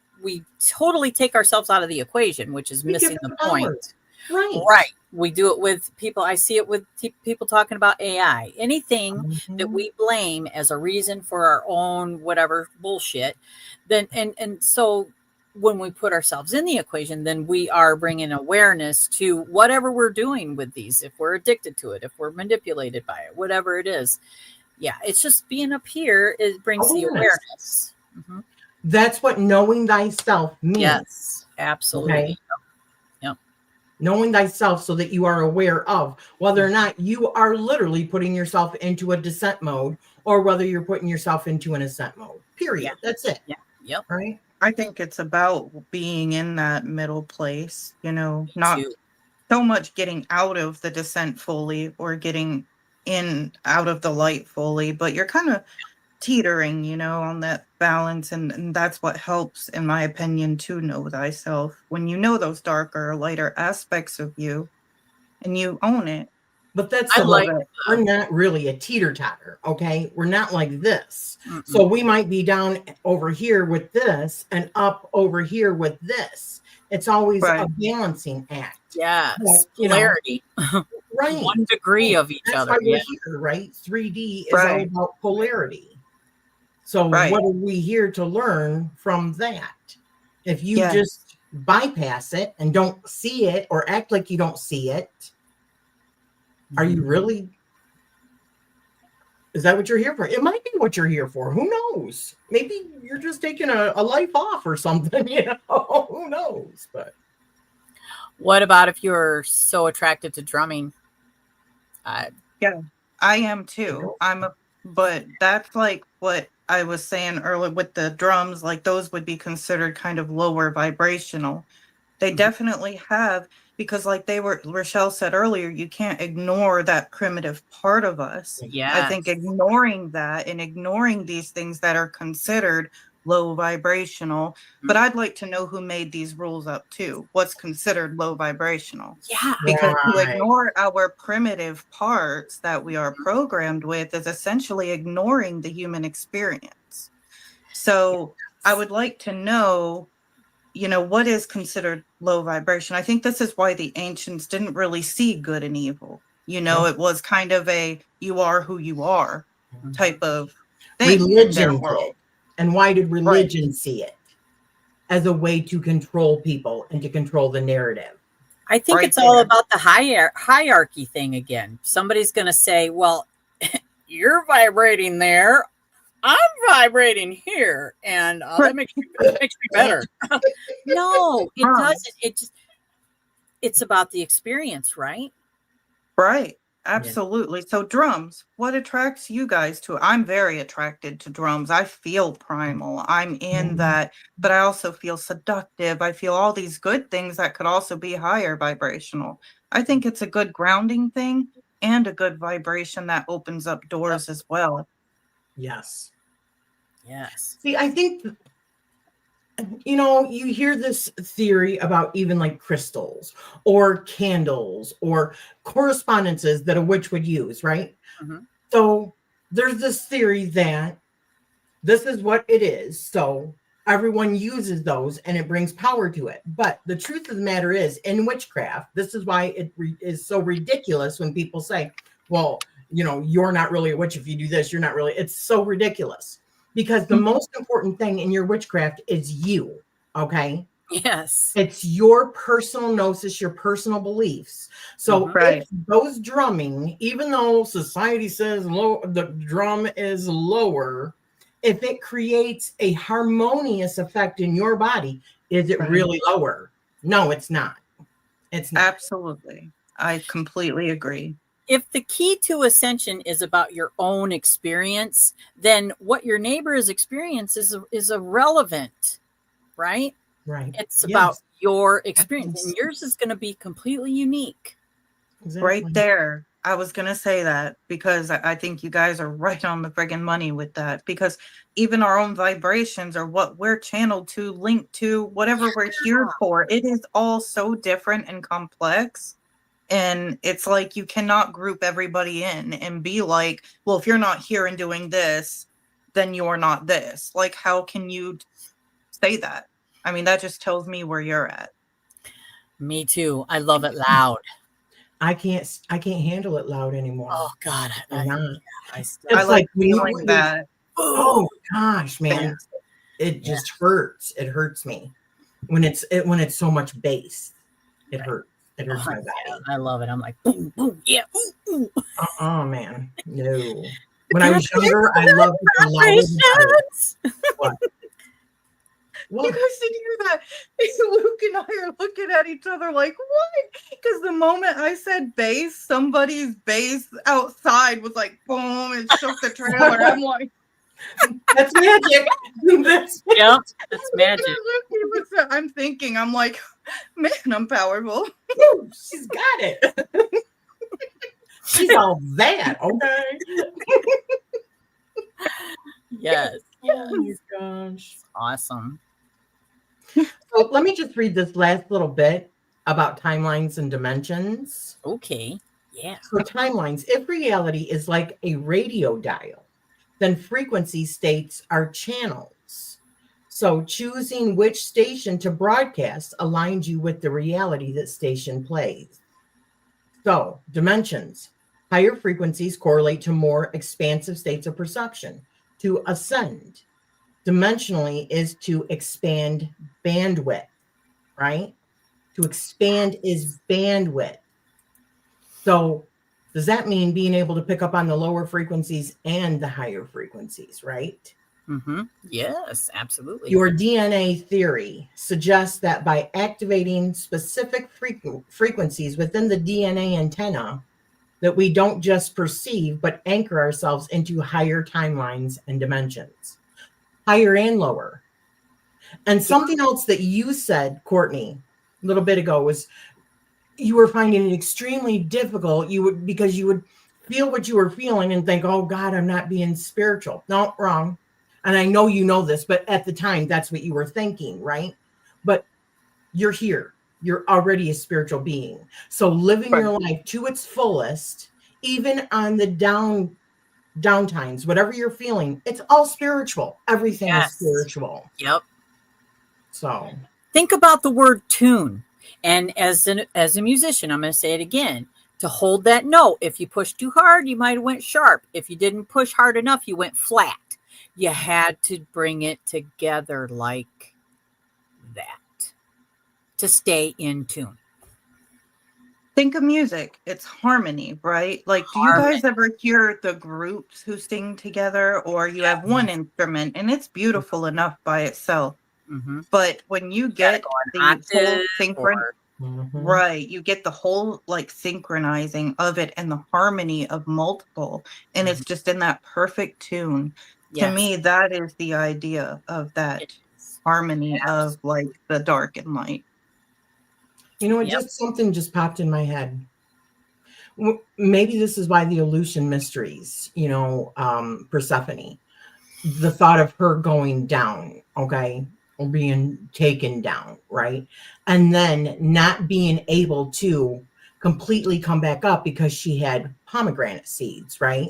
totally take ourselves out of the equation, which is missing the point. Right. We do it with people. I see it with people talking about AI. Anything that we blame as a reason for our own whatever bullshit, then and so when we put ourselves in the equation, then we are bringing awareness to whatever we're doing with these. If we're addicted to it, if we're manipulated by it, whatever it is. Yeah, it's just being up here. It brings the awareness. Mm-hmm. That's what knowing thyself means. Yes, absolutely. Okay? Yep. Knowing thyself so that you are aware of whether or not you are literally putting yourself into a descent mode or whether you're putting yourself into an ascent mode. Period. Yeah. That's it. Yeah. Yep. Right. I think it's about being in that middle place, not Too. so much getting out of the descent fully or getting in out of the light fully, but you're kind of teetering, on that balance. And that's what helps, in my opinion, to know thyself. When you know those darker, lighter aspects of you and you own it. But that's I the like whole, we're not really a teeter-totter, okay? We're not like this. Mm-mm. So we might be down over here with this and up over here with this. It's always Right. a balancing act. Yes. But, Polarity. Right. 1 degree of each That's other. why we're Yeah. here, right? 3D is all Right. about polarity. So Right. what are we here to learn from that? If you Yes. just bypass it and don't see it or act like you don't see it, are you really? Is that what you're here for? It might be what you're here for. Who knows? Maybe you're just taking a life off or something, Who knows? But What about if you're so attracted to drumming? Yeah, I am too. But that's like what I was saying earlier with the drums, like those would be considered kind of lower vibrational. They Mhm. definitely have, because like Rachele said earlier, you can't ignore that primitive part of us. Yes. I think ignoring that and ignoring these things that are considered low vibrational, but I'd like to know who made these rules up too. What's considered low vibrational? Yeah. Because to Right. ignore our primitive parts that we are programmed with is essentially ignoring the human experience. So I would like to know, what is considered low vibration. I think this is why the ancients didn't really see good and evil. It was kind of a you are who you are type of thing in their Religion world. did. And why did religion see it? As a way to control people and to control the narrative. I think Right it's all there. about the hierarchy thing again. Somebody's going to say, well, you're vibrating there. I'm vibrating here. And that makes me better. No, it doesn't. It's about the experience, right? Right. Absolutely. So drums, what attracts you guys to it? I'm very attracted to drums. I feel primal. I'm in that, but I also feel seductive. I feel all these good things that could also be higher vibrational. I think it's a good grounding thing and a good vibration that opens up doors as well. Yes. Yes. See, I think, you hear this theory about even like crystals or candles or correspondences that a witch would use, right? Mm-hmm. So there's this theory that this is what it is. So everyone uses those and it brings power to it. But the truth of the matter is, in witchcraft, this is why it is so ridiculous when people say, well, you're not really a witch if you do this. You're not really. It's so ridiculous. Because the most important thing in your witchcraft is you, okay? Yes. It's your personal gnosis, your personal beliefs. So if those drumming, even though society says the drum is lower, if it creates a harmonious effect in your body, is it really lower? No, it's not. It's not. Absolutely. I completely agree. If the key to ascension is about your own experience, then what your neighbor is experiencing is irrelevant, right? Right. It's about your experience, and yours is going to be completely unique. Exactly. Right there. I was going to say that because I think you guys are right on the friggin' money with that, because even our own vibrations or what we're channeled to, linked to, whatever we're here for, it is all so different and complex. And it's like you cannot group everybody in and be like, well, if you're not here and doing this, then you're not this. Like, how can you say that? I mean, that just tells me where you're at. Me too. I love it loud. I can't handle it loud anymore. Oh God. I like feeling that. Oh gosh, man. It just hurts. It hurts me. When it's so much bass. It hurts. It hurts my body. Yeah, I love it. I'm like, boom, boom, yeah. Ooh, ooh. Man. No. When I was younger, I loved the louder the better. What? What? You guys didn't hear that? Luke and I are looking at each other like, what? Because the moment I said bass, somebody's bass outside was like, boom, and shook the trailer. I'm like, That's magic. That's Yep, that's magic. I'm thinking, I'm like, man, I'm powerful. Woo, she's got it. She's all that, okay? Yes. Oh my gosh. Awesome. So let me just read this last little bit about timelines and dimensions. Okay. Yeah. So timelines, if reality is like a radio dial, then frequency states are channels. So choosing which station to broadcast aligns you with the reality that station plays. So dimensions, higher frequencies correlate to more expansive states of perception. To ascend dimensionally is to expand bandwidth, right? To expand is bandwidth. So does that mean being able to pick up on the lower frequencies and the higher frequencies, right? Mm-hmm. Yes, absolutely. Your DNA theory suggests that by activating specific frequencies within the DNA antenna, that we don't just perceive, but anchor ourselves into higher timelines and dimensions, higher and lower. And something else that you said, Cortney, a little bit ago was you were finding it extremely difficult. Because you would feel what you were feeling and think, oh God, I'm not being spiritual. No, wrong. And I know you know this, but at the time, that's what you were thinking, right? But you're here. You're already a spiritual being. So living your life to its fullest, even on the downtimes, whatever you're feeling, it's all spiritual. Everything is spiritual. Yep. So think about the word tune. And as a musician, I'm going to say it again. To hold that note, if you pushed too hard, you might have went sharp. If you didn't push hard enough, you went flat. You had to bring it together like that to stay in tune. Think of music. It's harmony, right? Like, do you guys ever hear the groups who sing together, or you have one instrument and it's beautiful enough by itself? Mm-hmm. But when you get the whole right, you get the whole like synchronizing of it and the harmony of multiple, and it's just in that perfect tune. To me, that is the idea of that harmony of like the dark and light. You know, something just popped in my head. Maybe this is why the Aleutian mysteries, Persephone, the thought of her going down, okay, or being taken down, right? And then not being able to completely come back up because she had pomegranate seeds, right?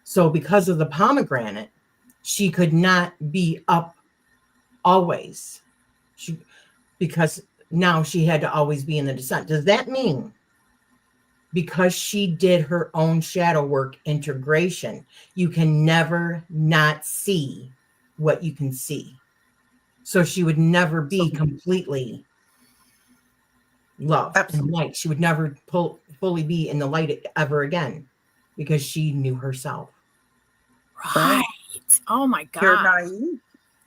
So because of the pomegranate, she could not be up always. Because now she had to always be in the descent. Does that mean because she did her own shadow work integration, you can never not see what you can see? So she would never be completely love and light. She would never fully be in the light ever again because she knew herself. Right. Oh my God.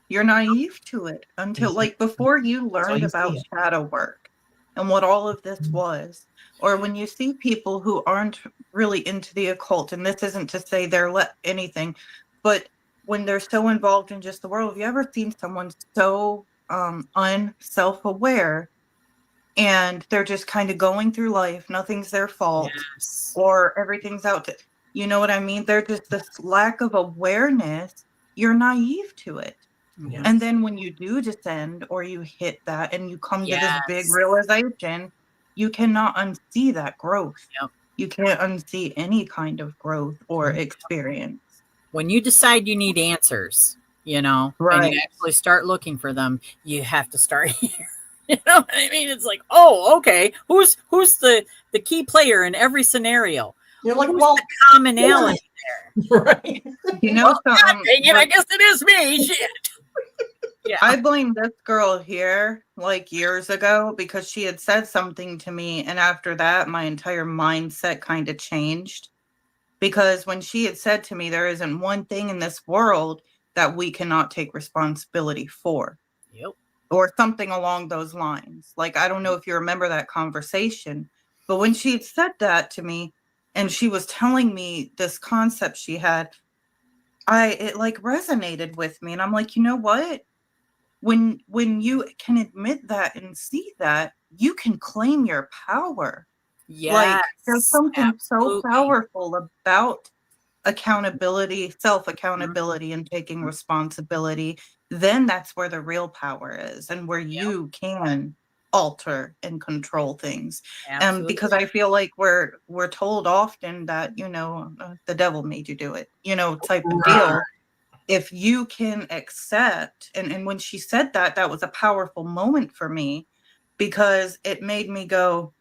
You're naive to it until like before you learned about shadow work and what all of this was. Or when you see people who aren't really into the occult, and this isn't to say they're anything, but when they're so involved in just the world, have you ever seen someone so unself-aware and they're just kind of going through life, nothing's their fault, or everything's out to, you know what I mean? They're just this lack of awareness. You're naive to it. Yes. And then when you do descend or you hit that and you come to this big realization, you cannot unsee that growth. Yep. You can't unsee any kind of growth or experience. When you decide you need answers, and you actually start looking for them, you have to start here. You know what I mean? It's like, oh, okay. Who's the key player in every scenario? You're like, who's the commonality there? Right. I guess it is me. Shit. Yeah. I blame this girl here like years ago because she had said something to me, and after that my entire mindset kind of changed, because when she had said to me there isn't one thing in this world that we cannot take responsibility for. Yep. or something along those lines. Like, I don't know if you remember that conversation, but when she had said that to me and she was telling me this concept she had, it like resonated with me. And I'm like, you know what? When you can admit that and see that, you can claim your power. Like, there's Yes, something so absolutely. powerful about accountability, self-accountability, and taking responsibility. Then that's where the real power is, and where Yep, you can alter and control things. Because absolutely. I feel like we're told often that, the devil made you do it, type of Right. deal. If you can accept, and when she said that, that was a powerful moment for me, because it made me go,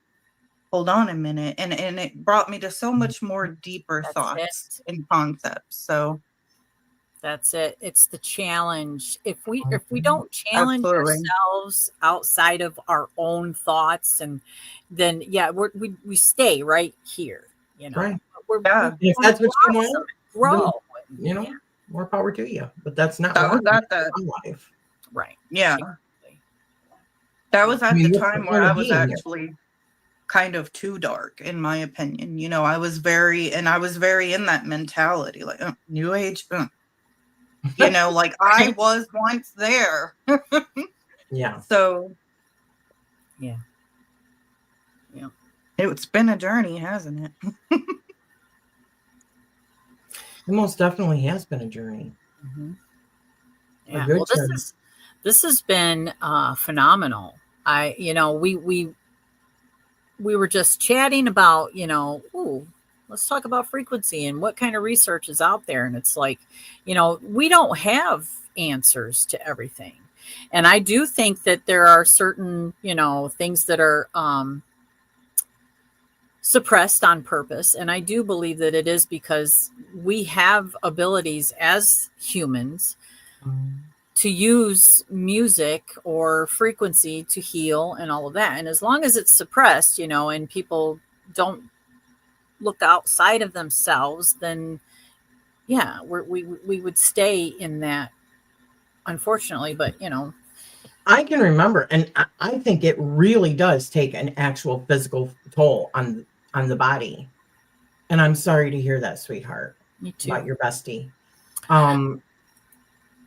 hold on a minute, and it brought me to so much more deeper That's thoughts it. and concepts. So That's it. It's the challenge. If we don't challenge absolutely. ourselves outside of our own thoughts, and then yeah, we stay right here. You know, Right. we Yeah, If want to that's what you blossom want, and then, grow. And, yeah, more power to you. But that's not that what was I'm at the in my life. right. yeah, Exactly. that Yeah. was I at the mean, what's the time where point I of was being here? actually kind of too dark, in my opinion. I was very in that mentality, like, new age, like I was once there. Yeah. So Yeah. Yeah. it's been a journey, hasn't it? It most definitely has been a journey. Hmm. A Yeah. good Well, journey. this has been phenomenal. We were just chatting about, ooh, let's talk about frequency and what kind of research is out there. And it's like, we don't have answers to everything. And I do think that there are certain, things that are suppressed on purpose. And I do believe that it is because we have abilities as humans Um, to use music or frequency to heal and all of that. And as long as it's suppressed, and people don't look outside of themselves, then yeah, we would stay in that, unfortunately. But I can remember, and I think it really does take an actual physical toll on the body. And I'm sorry to hear that, sweetheart, me about too. your bestie. Um,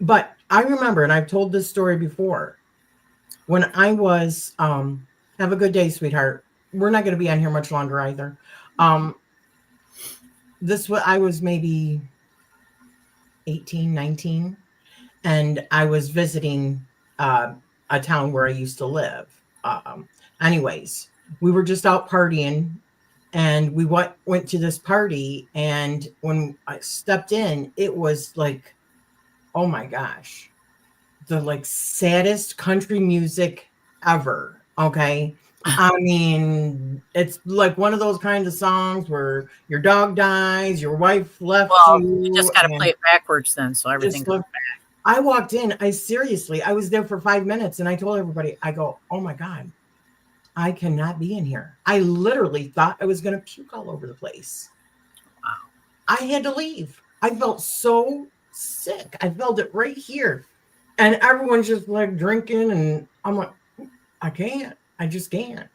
but I remember, and I've told this story before, when I was have a good day, sweetheart. We're not going to be on here much longer either. Um, I was maybe 18, 19, and I was visiting uh, a town where I used to live. Anyways, we were just out partying, and we went to this party, and when I stepped in, it was like, oh my gosh, the like saddest country music ever. Okay. I mean, it's like one of those kinds of songs where your dog dies, your wife left Well, you you, just got to play and it backwards then, so everything just comes look. I walked in, I was there for 5 minutes, and I told everybody, I go, oh my God, I cannot be in here. I literally thought I was going to puke all over the place. back. I had to leave. I felt so sick. I felt it right here. And everyone's just like drinking, and I'm like, I can't. I just can't.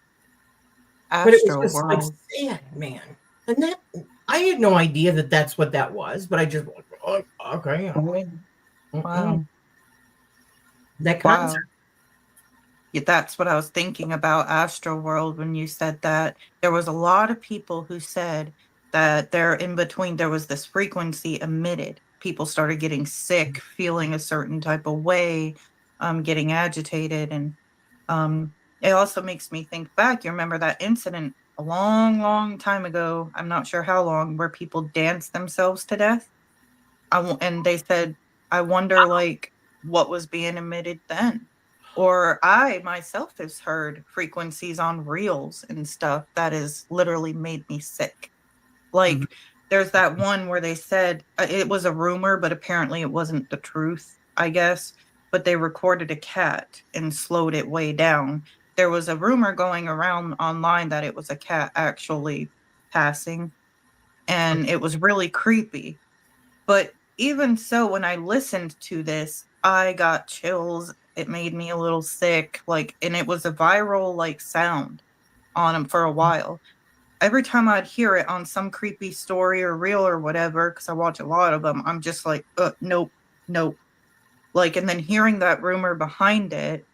But it was Astro just like world. sad, man. And that I had no idea that that's what that was, but I just oh, okay. Mm-mm. Wow. That concert. Wow. Yeah, that's what I was thinking about Astro World when you said that. There was a lot of people who said that there in between there was this frequency emitted. People started getting sick, feeling a certain type of way, getting agitated. And it also makes me think back. You remember that incident a long, long time ago? I'm not sure how long, where people danced themselves to death. And they said, I wonder, like, what was being emitted then? Or I myself has heard frequencies on reels and stuff that has literally made me sick. Mhm. Like, there's that one where they said it was a rumor, but apparently it wasn't the truth, I guess. But they recorded a cat and slowed it way down. There was a rumor going around online that it was a cat actually passing, and it was really creepy. But even so, when I listened to this, I got chills it made me a little sick. Like, and it was a viral like sound on them for a while. Every time I'd hear it on some creepy story or reel or whatever, because I watch a lot of them, I'm just like, nope, nope. Like, and then hearing that rumor behind it,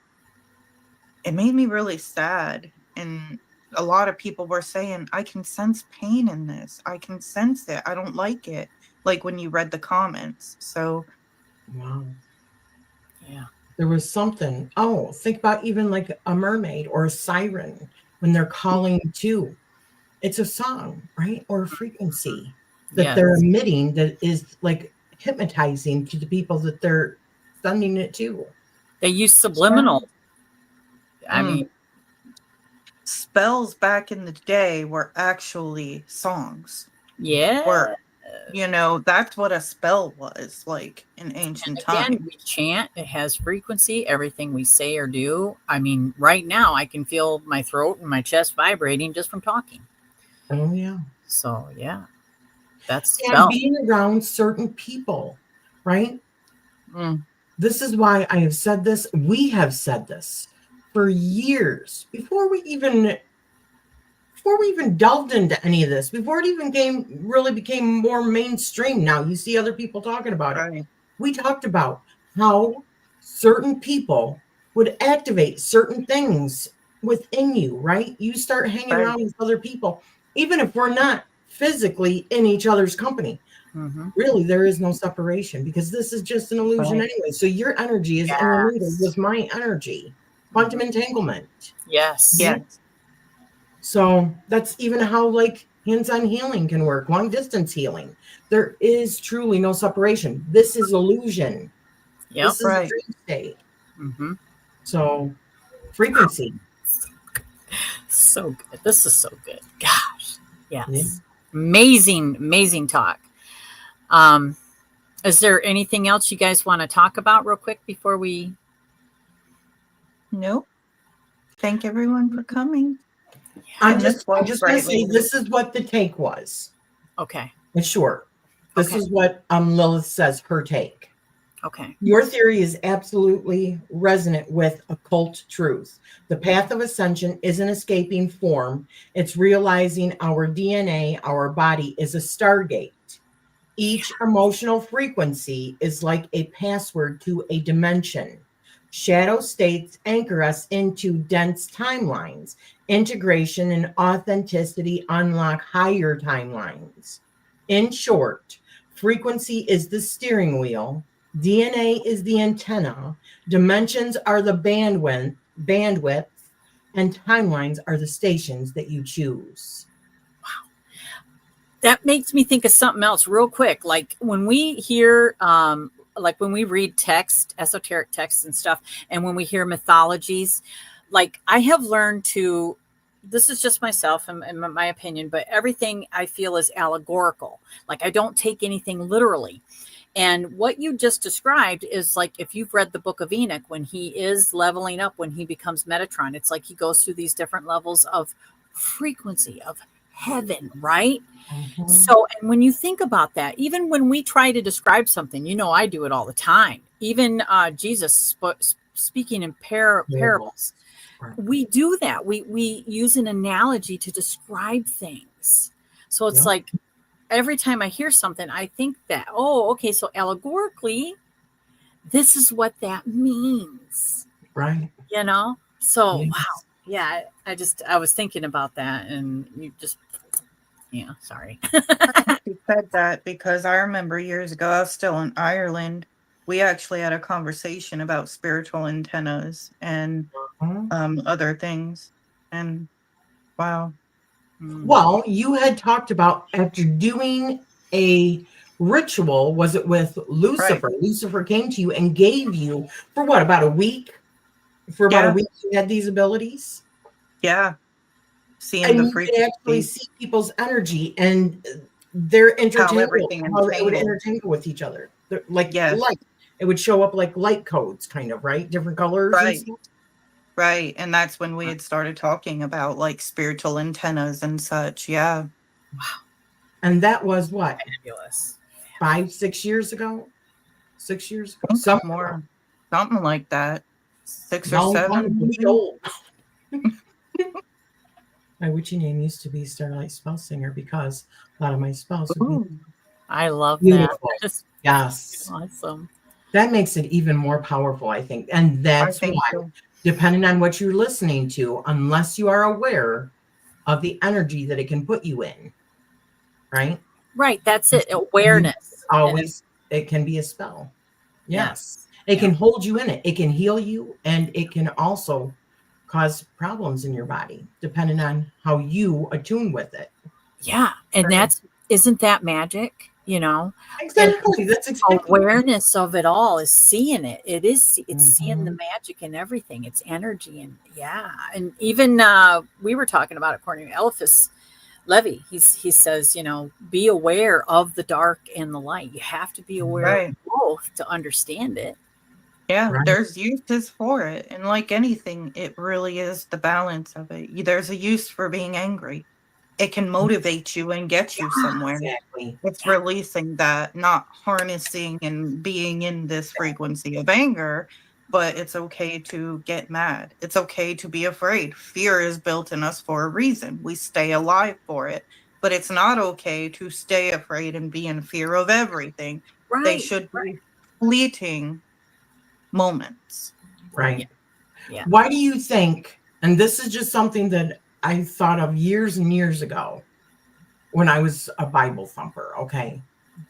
it made me really sad. And a lot of people were saying, I can sense pain in this. I can sense it. I don't like it. Like when you read the comments. So, Wow. Yeah. There was something. Oh, think about even like a mermaid or a siren when they're calling to. It's a song, right? Or a frequency that Yes. they're emitting that is like hypnotizing to the people that they're sending it to. They use subliminal. I mean, spells back in the day were actually songs. yeah. Were, you know, that's what a spell was like in ancient Again, times. we chant. It has frequency. Everything we say or do. I mean, right now I can feel my throat and my chest vibrating just from talking. Oh, yeah. So yeah, that's And spell. being around certain people, right? This is why I have said this. We have said this for years before we even delved into any of this, before it even really became more mainstream. Now you see other people talking about it. Right. We talked about how certain people would activate certain things within you, right? You start hanging Right. around with other people, even if we're not physically in each other's company. Really, there is no separation because this is just an illusion Right. anyway. So your energy is intermingled with my energy. Quantum entanglement. Yes. Yes. So that's even how like hands-on healing can work, long distance healing. There is truly no separation. This is illusion. Yep. This is Right. a dream state. Mm-hmm. So frequency. So good. This is so good. Gosh. Yes. Yeah. Amazing talk. Is there anything else you guys want to talk about real quick before we? Nope. Thank everyone for coming. I'm And just this was going to say great. this is what the take was. Okay. It's short. This Okay. is what Lilith says her take. Okay. Your theory is absolutely resonant with occult truth. The path of ascension isn't escaping form. It's realizing our DNA, our body is a stargate. Each emotional frequency is like a password to a dimension. Shadow states anchor us into dense timelines. Integration and authenticity unlock higher timelines. In short, frequency is the steering wheel, DNA is the antenna, dimensions are the bandwidth, and timelines are the stations that you choose. That makes me think of something else real quick. Like when we hear, like when we read text, esoteric texts and stuff, and when we hear mythologies, like I have learned to, this is just myself and my opinion, but everything I feel is allegorical. Like I don't take anything literally. And what you just described is like if you've read the book of Enoch, when he is leveling up, when he becomes Metatron, it's like he goes through these different levels of frequency, of heaven, right? Mm-hmm. So, and when you think about that, even when we try to describe something, you know, I do it all the time. Even Jesus speaking in parables, Right. we do that. We use an analogy to describe things. So it's like every time I hear something, I think that, oh, okay, so allegorically, this is what that means. Right. You know? So, Yes. wow. Yeah, I was thinking about that and you just, yeah, sorry. You said that because I remember years ago, I was still in Ireland. We actually had a conversation about spiritual antennas and other things. And wow. Well, you had talked about after doing a ritual, was it with Lucifer? Right. Lucifer came to you and gave you for what, about a week? For about a week, you had these abilities? Yeah. Seeing And the you could actually frequency, see people's energy and their how everything how they would entangled. intertangle with each other. Like Yes. light. It would show up like light codes, kind of, right? Different colors and Right. stuff. Right. And that's when we had started talking about like spiritual antennas and such. Yeah. And that was what? Fabulous. 5-6 years ago? 6 years ago? Something like that. 6 or Long 7. time to be maybe? old. My witchy name used to be Starlight Spouse Singer because a lot of my spouse would be Ooh, I love that. beautiful. Just Yes. awesome. That makes it even more powerful, I think. And I that's think why, so. depending on what you're listening to, unless you are aware of the energy that it can put you in, right? Right. That's it. You Awareness. always, it can be a spell. Yes. Yes. It Yeah. can hold you in it. It can heal you, and it can also cause problems in your body, depending on how you attune with it. Yeah. And Right. isn't that magic? And Exactly. That's exactly. awareness of it all is seeing it. It's seeing the Mhm. magic in everything. It's energy. And yeah. And even we were talking about it, Cortney, Eliphas Levy. He says, be aware of the dark and the light. You have to be aware of Right. both to understand it. Yeah, Right. there's uses for it. And like anything, it really is the balance of it. There's a use for being angry. It can motivate you and get you somewhere. Exactly. It's Yeah. releasing that, not harnessing and being in this frequency of anger, but it's okay to get mad. It's okay to be afraid. Fear is built in us for a reason. We stay alive for it. But it's not okay to stay afraid and be in fear of everything. They Right. should be fleeting moments. Yeah. Right. Yeah. Why do you think, and this is just something that I thought of years and years ago when I was a Bible thumper, okay?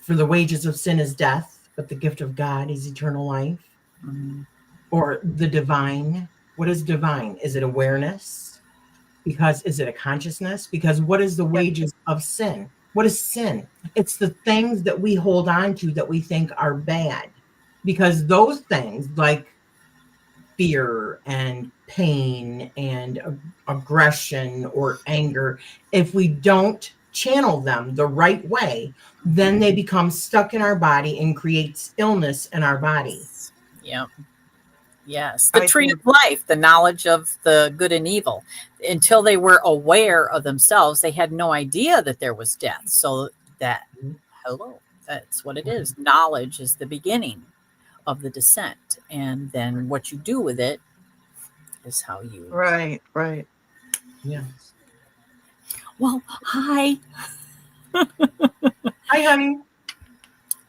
For the wages of sin is death, but the gift of God is eternal life. Mhm. Or the divine. What is divine? Is it awareness? Because is it a consciousness? Because what is the Yeah. wages of sin? What is sin? It's the things that we hold on to that we think are bad. Because those things, like fear and pain and aggression or anger, if we don't channel them the right way, then they become stuck in our body and creates illness in our body. Yeah. Yes. The I tree think of life, the knowledge of the good and evil. Until they were aware of themselves, they had no idea that there was death. So that, hello, that's what it is. Knowledge is the beginning of the descent. And then what you do with it is how you. right, right. Yeah. Well, hi. Hi, honey.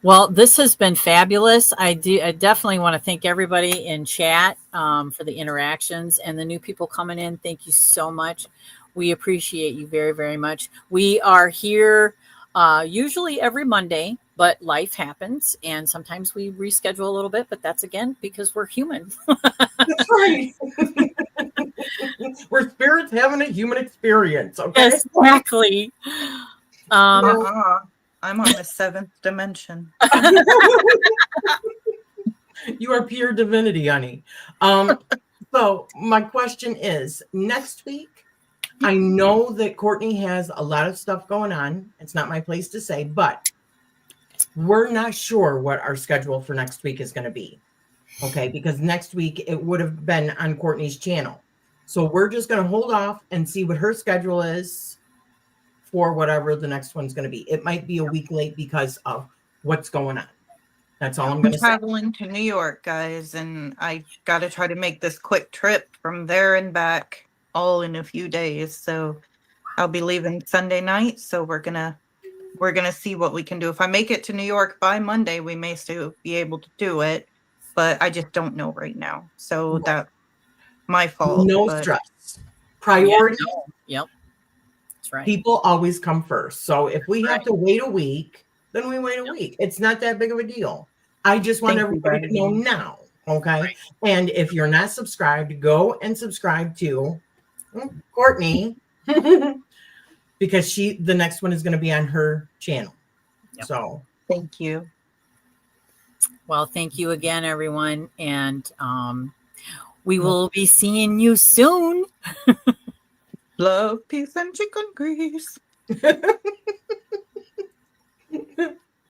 Well, this has been fabulous. I definitely want to thank everybody in chat for the interactions and the new people coming in. Thank you so much. We appreciate you very, very much. We are here usually every Monday, but life happens and sometimes we reschedule a little bit, but that's again because we're human. That's right. We're spirits having a human experience, okay? Yes, exactly. Um, Uh-uh. I'm on the 7th dimension. You are pure divinity, honey. So my question is, next week, I know that Cortney has a lot of stuff going on. It's not my place to say, but we're not sure what our schedule for next week is going to be. Okay, because next week it would have been on Cortney's channel. So we're just going to hold off and see what her schedule is for whatever the next one's going to be. It might be a week late because of what's going on. That's all I'm I'm going to say. traveling to New York, guys, and I got to try to make this quick trip from there and back all in a few days. So I'll be leaving Sunday night, so we're gonna see what we can do. If I make it to New York by Monday, we may still be able to do it, but I just don't know right now. So that's my fault. No But stress. yeah, Priority, no, yep, that's right. people always come first. So if we have Right. to wait a week, then we wait a Yep. week. It's not that big of a deal. I just want thank you, everybody to guys. know now. Okay. Right. And if you're not subscribed, go and subscribe to Cortney because the next one is going to be on her channel. Yep. So Thank you. Well, thank you again, everyone. And we will be seeing you soon. Love, peace, and chicken grease.